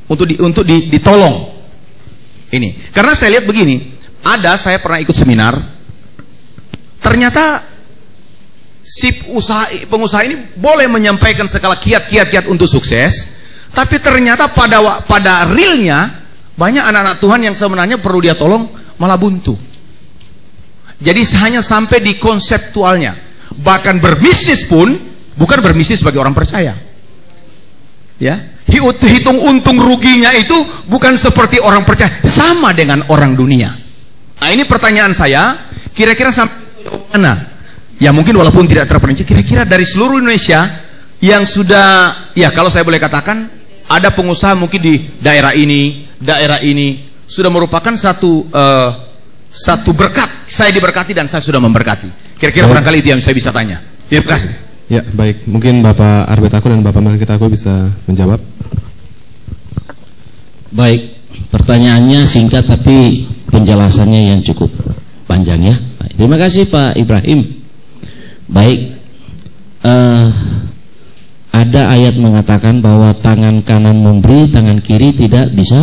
untuk ditolong. Ini karena saya lihat begini, saya pernah ikut seminar, ternyata si pengusaha ini boleh menyampaikan segala kiat-kiat untuk sukses, tapi ternyata pada realnya banyak anak-anak Tuhan yang sebenarnya perlu dia tolong malah buntu. Jadi hanya sampai di konseptualnya. Bahkan berbisnis pun bukan berbisnis bagi orang percaya. Ya, hitung untung ruginya itu bukan seperti orang percaya, sama dengan orang dunia. Nah, ini pertanyaan saya, kira-kira sampai mana? Ya mungkin walaupun tidak terperinci, kira-kira dari seluruh Indonesia yang sudah, ya kalau saya boleh katakan, ada pengusaha mungkin di daerah ini sudah merupakan satu satu berkat. Saya diberkati dan saya sudah memberkati. Kira-kira barangkali itu yang saya bisa tanya. Terima kasih. Ya, baik. Mungkin Bapak Arbet aku dan Bapak Melkit aku bisa menjawab. Baik, pertanyaannya singkat tapi penjelasannya yang cukup panjang ya. Baik, terima kasih Pak Ibrahim. Baik, ada ayat mengatakan bahwa tangan kanan memberi, tangan kiri tidak bisa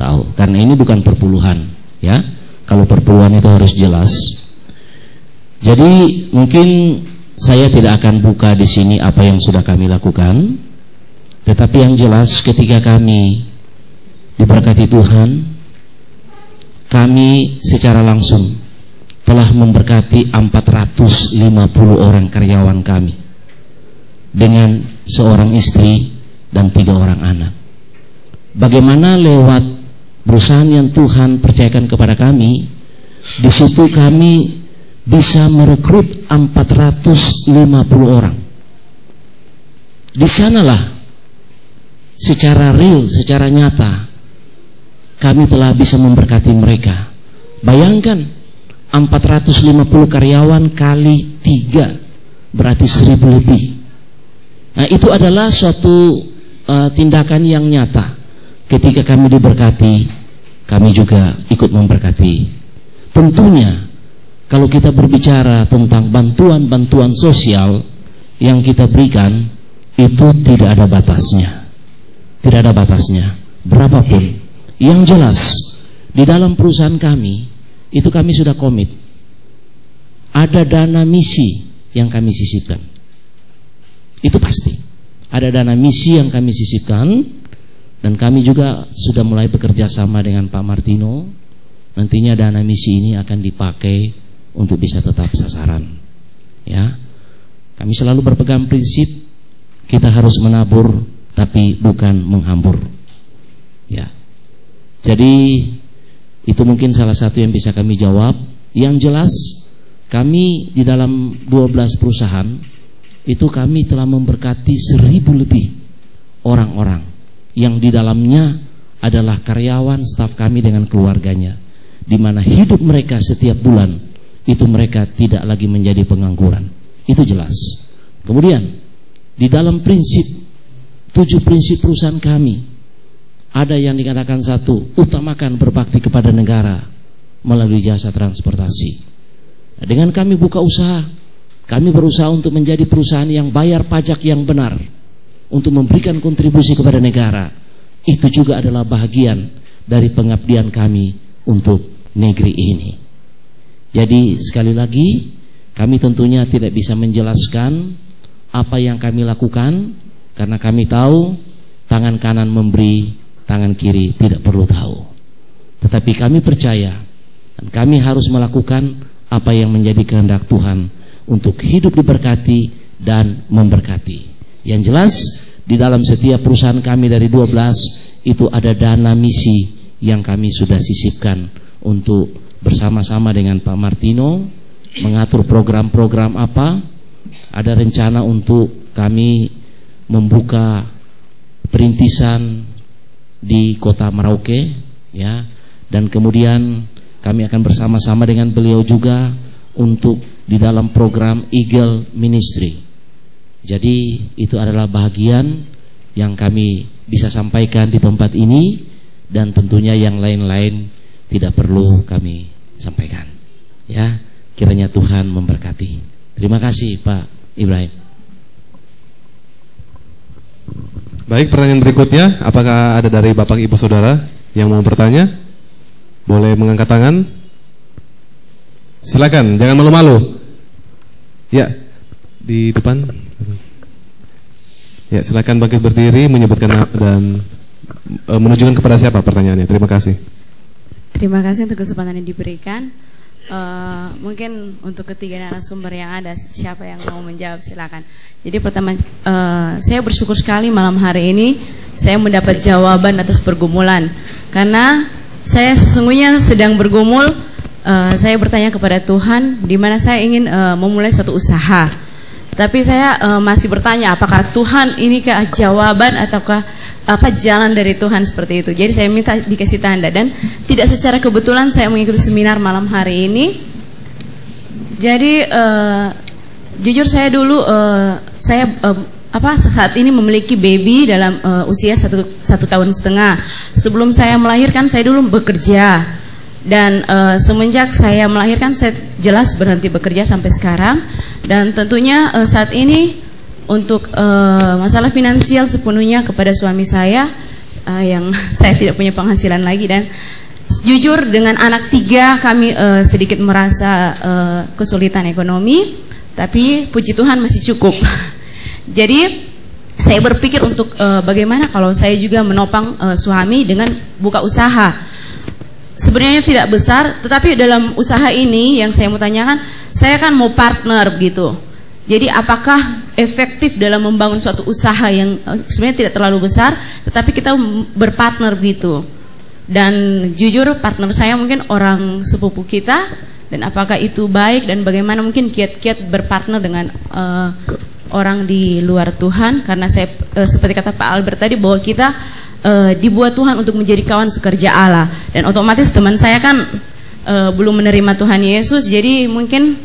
tahu. Karena ini bukan perpuluhan, ya. Kalau perpuluhan itu harus jelas. Jadi mungkin saya tidak akan buka di sini apa yang sudah kami lakukan, tetapi yang jelas ketika kami diberkati Tuhan, kami secara langsung telah memberkati 450 orang karyawan kami dengan seorang istri dan 3 orang anak. Bagaimana lewat perusahaan yang Tuhan percayakan kepada kami, di situ kami bisa merekrut 450 orang. Di sanalah secara real, secara nyata kami telah bisa memberkati mereka. Bayangkan 450 karyawan kali 3 berarti 1000 lebih. Nah, itu adalah suatu tindakan yang nyata. Ketika kami diberkati, kami juga ikut memberkati. Tentunya kalau kita berbicara tentang bantuan-bantuan sosial yang kita berikan, itu tidak ada batasnya. Tidak ada batasnya, berapapun. Yang jelas, di dalam perusahaan kami, itu kami sudah komit. Ada dana misi yang kami sisipkan. Itu pasti. Ada dana misi yang kami sisipkan, dan kami juga sudah mulai bekerja sama dengan Pak Martino. Nantinya dana misi ini akan dipakai untuk bisa tetap sasaran, ya. Kami selalu berpegang prinsip kita harus menabur tapi bukan menghambur, ya. Jadi itu mungkin salah satu yang bisa kami jawab. Yang jelas kami di dalam 12 perusahaan itu kami telah memberkati 1000 lebih orang-orang yang di dalamnya adalah karyawan staf kami dengan keluarganya, di mana hidup mereka setiap bulan itu mereka tidak lagi menjadi pengangguran. Itu jelas. Kemudian di dalam prinsip 7 prinsip perusahaan kami, ada yang dikatakan 1, utamakan berbakti kepada negara melalui jasa transportasi. Nah, dengan kami buka usaha, kami berusaha untuk menjadi perusahaan yang bayar pajak yang benar, untuk memberikan kontribusi kepada negara. Itu juga adalah bahagian dari pengabdian kami untuk negeri ini. Jadi sekali lagi, kami tentunya tidak bisa menjelaskan apa yang kami lakukan, karena kami tahu tangan kanan memberi, tangan kiri tidak perlu tahu. Tetapi kami percaya dan kami harus melakukan apa yang menjadi kehendak Tuhan untuk hidup diberkati dan memberkati. Yang jelas di dalam setiap perusahaan kami dari 12 itu ada dana misi yang kami sudah sisipkan untuk bersama-sama dengan Pak Martino mengatur program-program apa. Ada rencana untuk kami membuka perintisan di kota Merauke, ya, dan kemudian kami akan bersama-sama dengan beliau juga untuk di dalam program Eagle Ministry. Jadi itu adalah bahagian yang kami bisa sampaikan di tempat ini, dan tentunya yang lain-lain tidak perlu kami sampaikan, ya. Kiranya Tuhan memberkati. Terima kasih Pak Ibrahim. Baik, pertanyaan berikutnya, apakah ada dari Bapak Ibu Saudara yang mau bertanya? Boleh mengangkat tangan. Silakan, jangan malu-malu. Ya, di depan. Ya, silakan bangkit berdiri, menyebutkan dan menunjukkan kepada siapa pertanyaannya. Terima kasih. Terima kasih untuk kesempatan yang diberikan. Mungkin untuk ketiga narasumber yang ada, siapa yang mau menjawab silakan. Jadi pertama, saya bersyukur sekali malam hari ini saya mendapat jawaban atas pergumulan, karena saya sesungguhnya sedang bergumul. Saya bertanya kepada Tuhan di mana saya ingin memulai suatu usaha, Tapi saya masih bertanya, apakah Tuhan inikah jawaban ataukah apa jalan dari Tuhan seperti itu. Jadi saya minta dikasih tanda, dan tidak secara kebetulan saya mengikuti seminar malam hari ini. Jadi jujur saya dulu saya saat ini memiliki baby dalam usia 1,5 tahun. Sebelum saya melahirkan saya dulu bekerja, dan semenjak saya melahirkan saya jelas berhenti bekerja sampai sekarang. Dan tentunya saat ini untuk masalah finansial sepenuhnya kepada suami saya yang saya tidak punya penghasilan lagi. Dan jujur dengan anak 3 kami sedikit merasa kesulitan ekonomi, tapi puji Tuhan masih cukup. Jadi saya berpikir untuk bagaimana kalau saya juga menopang suami dengan buka usaha. Sebenarnya tidak besar, tetapi dalam usaha ini yang saya mau tanyakan, saya kan mau partner gitu. Jadi apakah efektif dalam membangun suatu usaha yang sebenarnya tidak terlalu besar, tetapi kita berpartner gitu. Dan jujur partner saya mungkin orang sepupu kita, dan apakah itu baik, dan bagaimana mungkin kiat-kiat berpartner dengan orang di luar Tuhan. Karena saya seperti kata Pak Albert tadi, bahwa kita dibuat Tuhan untuk menjadi kawan sekerja Allah. Dan otomatis teman saya kan belum menerima Tuhan Yesus, jadi mungkin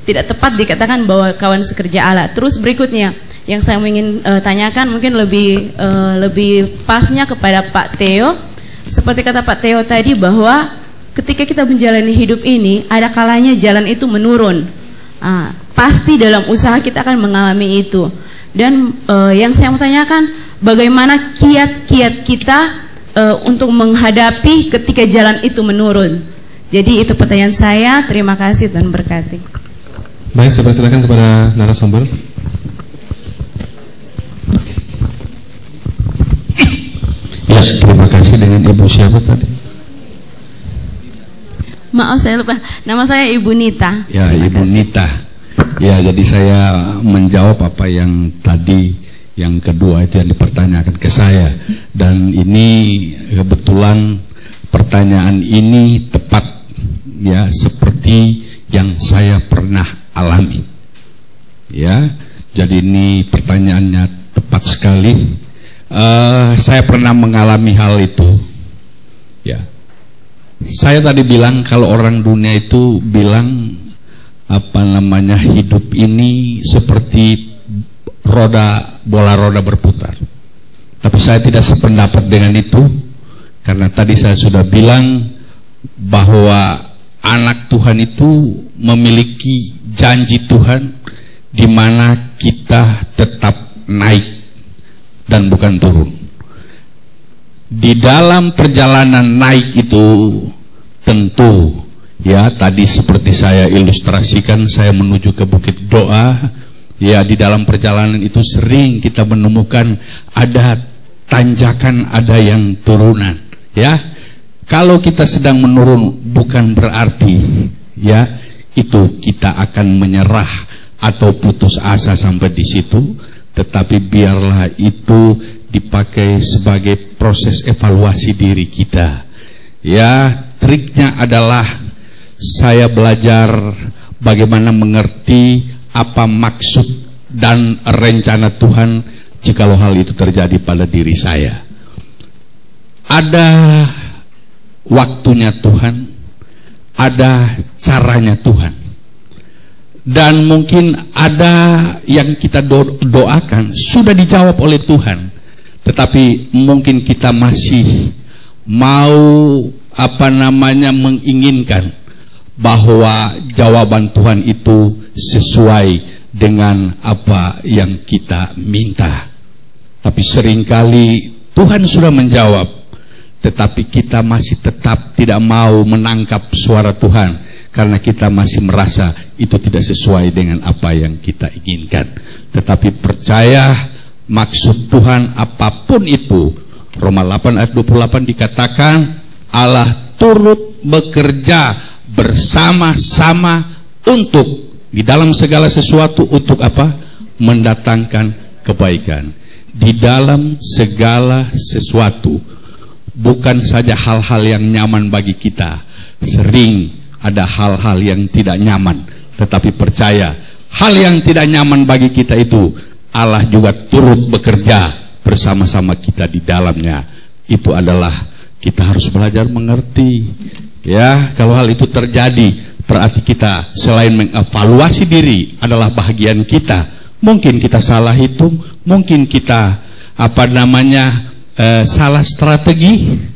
tidak tepat dikatakan bahwa kawan sekerja Allah. Terus berikutnya yang saya ingin tanyakan mungkin lebih pasnya kepada Pak Theo. Seperti kata Pak Theo tadi, bahwa ketika kita menjalani hidup ini ada kalanya jalan itu menurun. Pasti dalam usaha kita akan mengalami itu. Dan yang saya mau tanyakan, bagaimana kiat-kiat kita untuk menghadapi ketika jalan itu menurun. Jadi itu pertanyaan saya. Terima kasih dan berkati. Baik, saya persilakan kepada narasumber. Ya, terima kasih. Dengan Ibu siapa tadi? Maaf saya lupa. Nama saya Ibu Nita. Ya, Ibu Nita. Ya, jadi saya menjawab apa yang tadi, yang kedua itu yang dipertanyakan ke saya. Dan ini kebetulan pertanyaan ini tepat, ya, seperti yang saya pernah alami. Ya, jadi ini pertanyaannya tepat sekali. Saya pernah mengalami hal itu. Ya, saya tadi bilang kalau orang dunia itu bilang hidup ini seperti bola roda berputar. Tapi saya tidak sependapat dengan itu, karena tadi saya sudah bilang bahwa anak Tuhan itu memiliki janji Tuhan di mana kita tetap naik dan bukan turun. Di dalam perjalanan naik itu tentu, ya, tadi seperti saya ilustrasikan, saya menuju ke Bukit Doa. Ya, di dalam perjalanan itu sering kita menemukan ada tanjakan, ada yang turunan. Ya, kalau kita sedang menurun bukan berarti, ya, itu kita akan menyerah atau putus asa sampai di situ. Tetapi biarlah itu dipakai sebagai proses evaluasi diri kita. Ya, triknya adalah saya belajar bagaimana mengerti apa maksud dan rencana Tuhan jikalau hal itu terjadi pada diri saya. Ada waktunya Tuhan, ada caranya Tuhan. Dan mungkin ada yang kita doakan sudah dijawab oleh Tuhan, tetapi mungkin kita masih mau menginginkan bahwa jawaban Tuhan itu sesuai dengan apa yang kita minta. Tapi seringkali Tuhan sudah menjawab, tetapi kita masih tetap tidak mau menangkap suara Tuhan, karena kita masih merasa itu tidak sesuai dengan apa yang kita inginkan. Tetapi percaya maksud Tuhan apapun itu, Roma 8 ayat 28 dikatakan Allah turut bekerja bersama-sama untuk di dalam segala sesuatu untuk apa? Mendatangkan kebaikan. Di dalam segala sesuatu, bukan saja hal-hal yang nyaman bagi kita. Sering ada hal-hal yang tidak nyaman, tetapi percaya hal yang tidak nyaman bagi kita itu, Allah juga turut bekerja bersama-sama kita di dalamnya. Itu adalah kita harus belajar mengerti. Ya, kalau hal itu terjadi, berarti kita selain mengevaluasi diri adalah bagian kita. Mungkin kita salah hitung, mungkin kita salah strategi.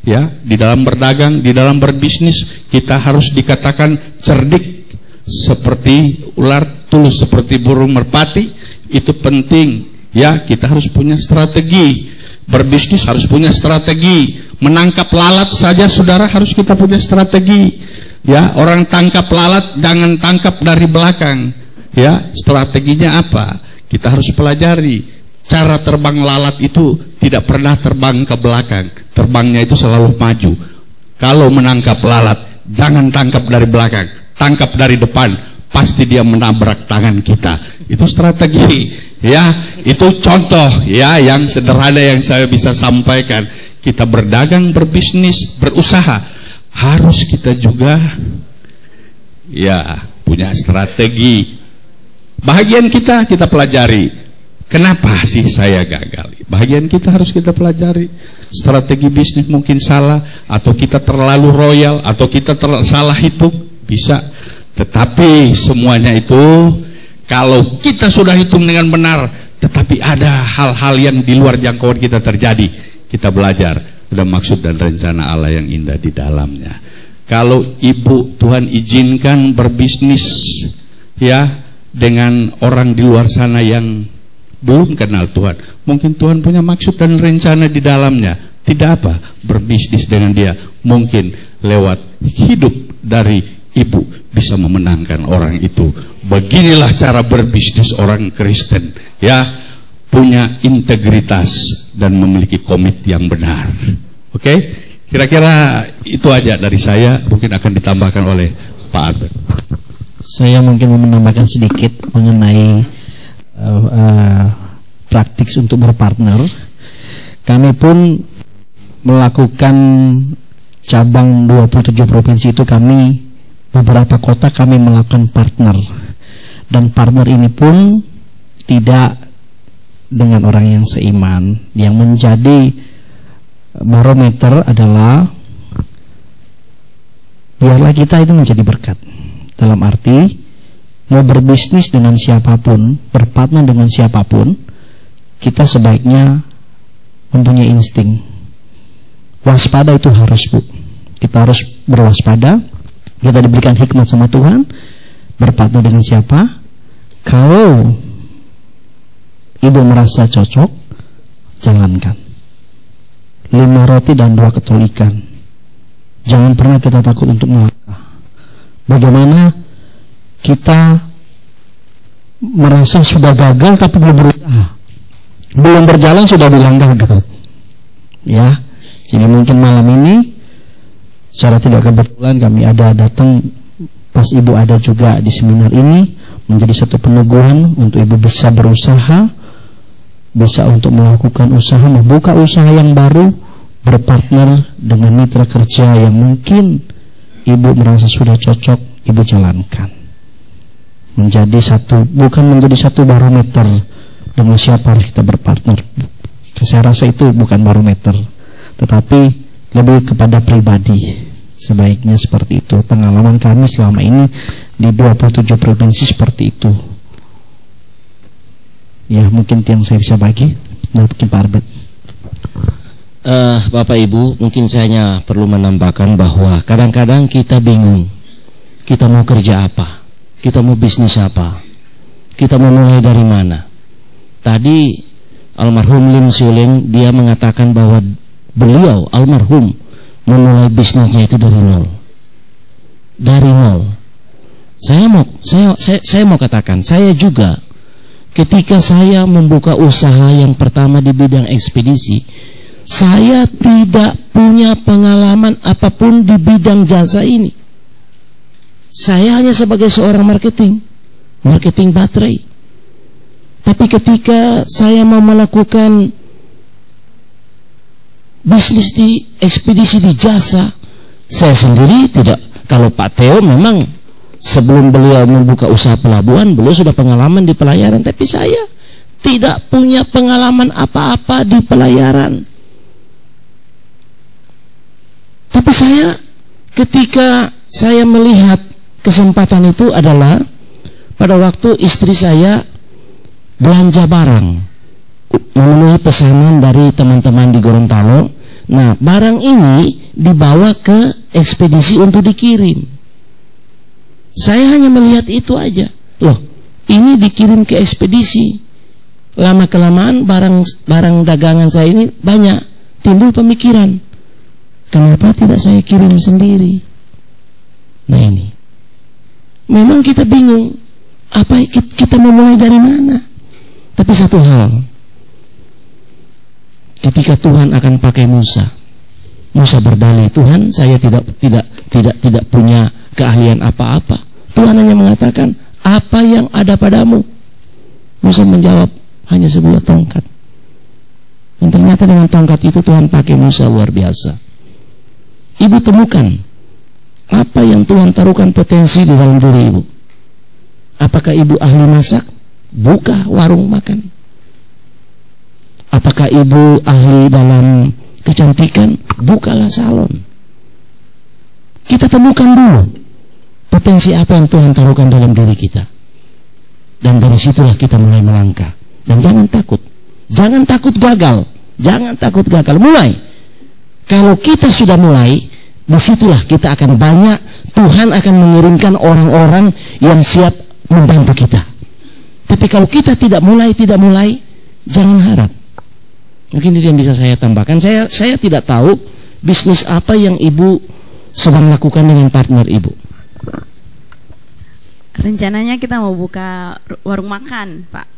Ya, di dalam berdagang, di dalam berbisnis, kita harus dikatakan cerdik seperti ular, tulus seperti burung merpati. Itu penting. Ya, kita harus punya strategi. Berbisnis harus punya strategi. Menangkap lalat saja, saudara, harus kita punya strategi. Ya, orang tangkap lalat jangan tangkap dari belakang. Ya, strateginya apa? Kita harus pelajari. Cara terbang lalat itu tidak pernah terbang ke belakang. Terbangnya itu selalu maju. Kalau menangkap lalat, jangan tangkap dari belakang, tangkap dari depan. Pasti dia menabrak tangan kita. Itu strategi. Ya, itu contoh ya yang sederhana yang saya bisa sampaikan. Kita berdagang, berbisnis, berusaha, harus kita juga ya punya strategi. Bahagian kita pelajari. Kenapa sih saya gagal? Bahagian kita harus kita pelajari. Strategi bisnis mungkin salah, atau kita terlalu royal, atau kita salah hitung, bisa. Tetapi semuanya itu kalau kita sudah hitung dengan benar, tetapi ada hal-hal yang di luar jangkauan kita terjadi, kita belajar. Ada maksud dan rencana Allah yang indah di dalamnya. Kalau ibu Tuhan izinkan berbisnis ya dengan orang di luar sana yang belum kenal Tuhan, mungkin Tuhan punya maksud dan rencana di dalamnya. Tidak apa, berbisnis dengan dia, mungkin lewat hidup dari ibu bisa memenangkan orang itu. Beginilah cara berbisnis orang Kristen, ya, punya integritas dan memiliki komit yang benar. Oke, kira-kira itu aja dari saya. Mungkin akan ditambahkan oleh Pak Albert. Saya mungkin mau menambahkan sedikit mengenai praktik untuk berpartner. Kami pun melakukan cabang 27 provinsi itu, kami beberapa kota kami melakukan partner, dan partner ini pun tidak dengan orang yang seiman. Yang menjadi barometer adalah biarlah kita itu menjadi berkat, dalam arti mau berbisnis dengan siapapun, berpartner dengan siapapun, kita sebaiknya mempunyai insting waspada. Itu harus, Bu, kita harus berwaspada. Kita diberikan hikmat sama Tuhan, berpartner dengan siapa. Kalau ibu merasa cocok, jalankan. 5 roti dan 2 ketol ikan. Jangan pernah kita takut untuk melangkah. Bagaimana kita merasa sudah gagal tapi belum berusaha, belum berjalan sudah bilang gagal. Ya, jadi mungkin malam ini secara tidak kebetulan kami ada datang pas ibu ada juga di seminar ini, menjadi satu peneguhan untuk ibu bisa berusaha, bisa untuk melakukan usaha, membuka usaha yang baru, berpartner dengan mitra kerja yang mungkin ibu merasa sudah cocok, ibu jalankan. Menjadi satu, bukan menjadi satu barometer dengan siapa harus kita berpartner. Saya rasa itu bukan barometer, tetapi lebih kepada pribadi. Sebaiknya seperti itu. Pengalaman kami selama ini di 27 provinsi seperti itu. Ya, mungkin yang saya bisa bagi. Mungkin Pak Arbet. Bapak Ibu, mungkin saya hanya perlu menambahkan bahwa kadang-kadang kita bingung. Kita mau kerja apa? Kita mau bisnis apa? Kita mau mulai dari mana? Tadi almarhum Lim Siuleng, dia mengatakan bahwa beliau almarhum memulai bisnisnya itu dari nol. Dari nol. Saya mau katakan, saya juga ketika saya membuka usaha yang pertama di bidang ekspedisi, saya tidak punya pengalaman apapun di bidang jasa ini. Saya hanya sebagai seorang marketing baterai. Tapi ketika saya mau melakukan bisnis di ekspedisi di jasa, saya sendiri tidak. Kalau Pak Theo memang sebelum beliau membuka usaha pelabuhan, beliau sudah pengalaman di pelayaran. Tapi saya tidak punya pengalaman apa-apa di pelayaran. Tapi saya, ketika saya melihat kesempatan itu adalah pada waktu istri saya belanja barang, memenuhi pesanan dari teman-teman di Gorontalo. Nah, barang ini dibawa ke ekspedisi untuk dikirim. Saya hanya melihat itu aja. Loh, ini dikirim ke ekspedisi. Lama-kelamaan barang dagangan saya ini banyak. Timbul pemikiran, kenapa tidak saya kirim sendiri? Nah ini, memang kita bingung, apa kita memulai dari mana? Tapi satu hal, ketika Tuhan akan pakai Musa berdalih, Tuhan, saya tidak punya keahlian apa-apa. Tuhan hanya mengatakan, apa yang ada padamu? Musa menjawab, hanya sebuah tongkat. Dan ternyata dengan tongkat itu Tuhan pakai Musa luar biasa. Ibu temukan apa yang Tuhan taruhkan potensi di dalam diri ibu. Apakah ibu ahli masak? Buka warung makan. Apakah ibu ahli dalam kecantikan? Bukalah salon. Kita temukan dulu potensi apa yang Tuhan taruhkan dalam diri kita. Dan dari situlah kita mulai melangkah. Dan jangan takut. Jangan takut gagal. Jangan takut gagal. Mulai. Kalau kita sudah mulai, disitulah kita akan banyak. Tuhan akan mengirimkan orang-orang yang siap membantu kita. Tapi kalau kita tidak mulai, jangan harap. Mungkin itu yang bisa saya tambahkan. Saya tidak tahu bisnis apa yang ibu sedang lakukan dengan partner ibu. Rencananya kita mau buka warung makan, Pak.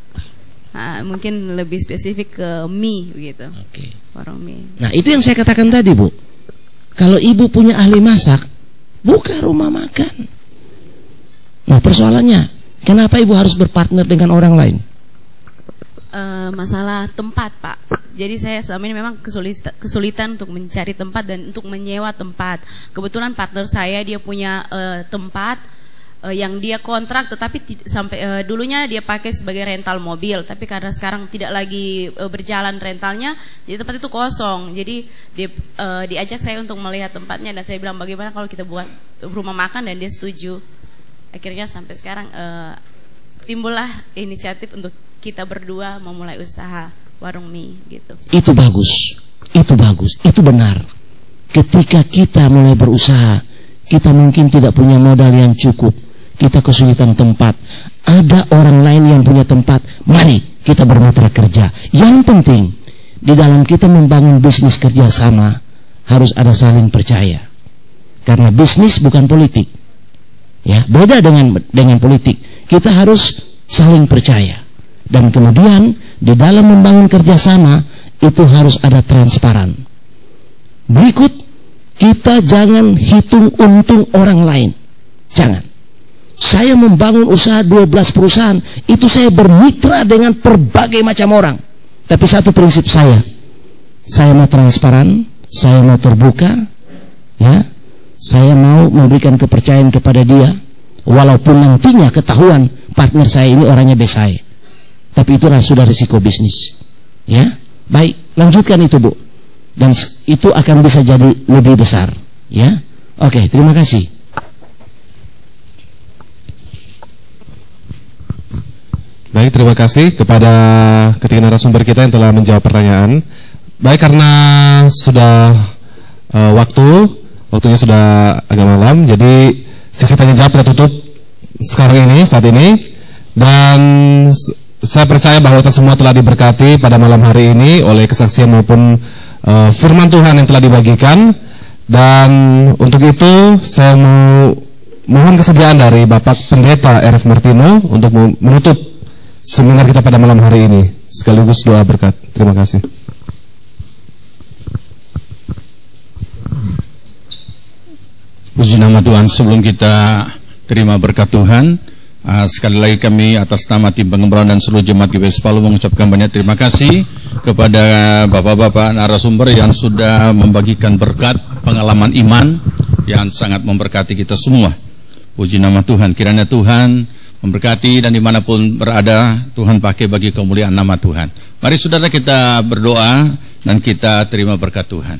Nah, mungkin lebih spesifik ke mie begitu. Oke. Warung mie. Nah, itu yang saya katakan tadi, Bu. Kalau ibu punya ahli masak, buka rumah makan. Nah, persoalannya, kenapa ibu harus berpartner dengan orang lain? Masalah tempat, Pak. Jadi saya selama ini memang kesulitan untuk mencari tempat dan untuk menyewa tempat. Kebetulan partner saya dia punya tempat yang dia kontrak, tetapi sampai dulunya dia pakai sebagai rental mobil, tapi karena sekarang tidak lagi berjalan rentalnya, jadi tempat itu kosong. Jadi dia diajak saya untuk melihat tempatnya dan saya bilang bagaimana kalau kita buat rumah makan, dan dia setuju. Akhirnya sampai sekarang timbullah inisiatif untuk kita berdua memulai usaha warung mie gitu. Itu bagus, itu benar. Ketika kita mulai berusaha, kita mungkin tidak punya modal yang cukup, kita kesulitan tempat, ada orang lain yang punya tempat, mari kita bermitra kerja. Yang penting di dalam kita membangun bisnis kerjasama harus ada saling percaya, karena bisnis bukan politik, ya, beda dengan politik. Kita harus saling percaya, dan kemudian di dalam membangun kerjasama itu harus ada transparan. Berikut, kita jangan hitung untung orang lain. Jangan. Saya membangun usaha 12 perusahaan, itu saya bermitra dengan berbagai macam orang. Tapi satu prinsip saya mau transparan, saya mau terbuka, ya. Saya mau memberikan kepercayaan kepada dia, walaupun nantinya ketahuan partner saya ini orangnya besar. Tapi itu sudah risiko bisnis. Ya, baik, lanjutkan itu, Bu. Dan itu akan bisa jadi lebih besar, ya. Oke, terima kasih. Baik, terima kasih kepada ketiga narasumber kita yang telah menjawab pertanyaan. Baik, karena sudah waktunya sudah agak malam, jadi sesi tanya jawab kita tutup saat ini. Dan saya percaya bahwa kita semua telah diberkati pada malam hari ini oleh kesaksian maupun firman Tuhan yang telah dibagikan. Dan untuk itu saya mau mohon kesediaan dari Bapak Pendeta R.F. Martino untuk menutup seminar kita pada malam hari ini, sekaligus doa berkat. Terima kasih. Puji nama Tuhan. Sebelum kita terima berkat Tuhan, sekali lagi kami atas nama tim pengembaraan dan seluruh jemaat GBS Palu mengucapkan banyak terima kasih kepada bapak-bapak narasumber yang sudah membagikan berkat pengalaman iman yang sangat memberkati kita semua. Puji nama Tuhan. Kiranya Tuhan memberkati dan dimanapun berada, Tuhan pakai bagi kemuliaan nama Tuhan. Mari saudara kita berdoa dan kita terima berkat Tuhan.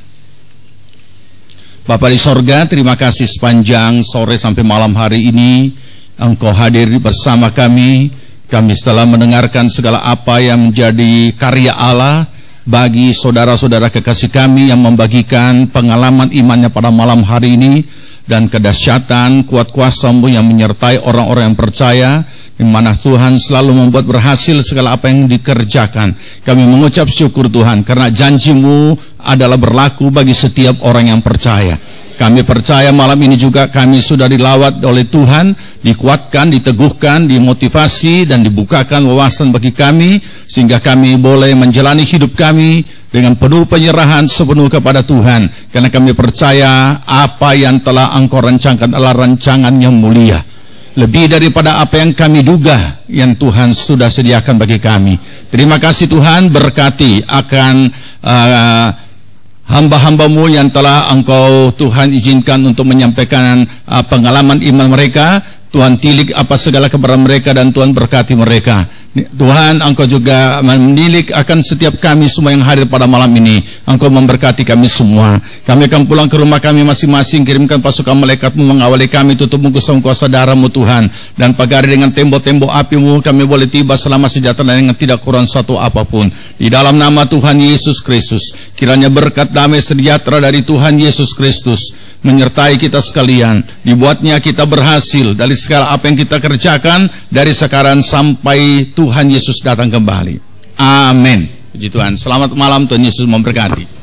Bapa di sorga, terima kasih sepanjang sore sampai malam hari ini Engkau hadir bersama kami. Kami setelah mendengarkan segala apa yang menjadi karya Allah bagi saudara-saudara kekasih kami yang membagikan pengalaman imannya pada malam hari ini, dan kedahsyatan kuat kuasa-Mu yang menyertai orang-orang yang percaya, di mana Tuhan selalu membuat berhasil segala apa yang dikerjakan. Kami mengucap syukur Tuhan, karena janji-Mu adalah berlaku bagi setiap orang yang percaya. Kami percaya malam ini juga kami sudah dilawat oleh Tuhan, dikuatkan, diteguhkan, dimotivasi, dan dibukakan wawasan bagi kami, sehingga kami boleh menjalani hidup kami dengan penuh penyerahan sepenuh kepada Tuhan. Karena kami percaya apa yang telah Engkau rancangkan adalah rancangan yang mulia, lebih daripada apa yang kami duga yang Tuhan sudah sediakan bagi kami. Terima kasih Tuhan, berkati akan hamba-hamba-Mu yang telah Engkau Tuhan izinkan untuk menyampaikan pengalaman iman mereka. Tuhan tilik apa segala kebenaran mereka, dan Tuhan berkati mereka. Tuhan, Engkau juga menilik akan setiap kami semua yang hadir pada malam ini. Engkau memberkati kami semua. Kami akan pulang ke rumah kami masing-masing. Kirimkan pasukan malaikat-Mu mengawali kami, tutup muka kuasa darah-Mu Tuhan, dan pagari dengan tembok-tembok api-Mu kami boleh tiba selama sejahtera dengan tidak kurang satu apapun. Di dalam nama Tuhan Yesus Kristus, kiranya berkat damai sejahtera dari Tuhan Yesus Kristus menyertai kita sekalian. Dibuatnya kita berhasil dari segala apa yang kita kerjakan dari sekarang sampai Tuhan Yesus datang kembali. Amin. Puji Tuhan. Selamat malam, Tuhan Yesus memberkati.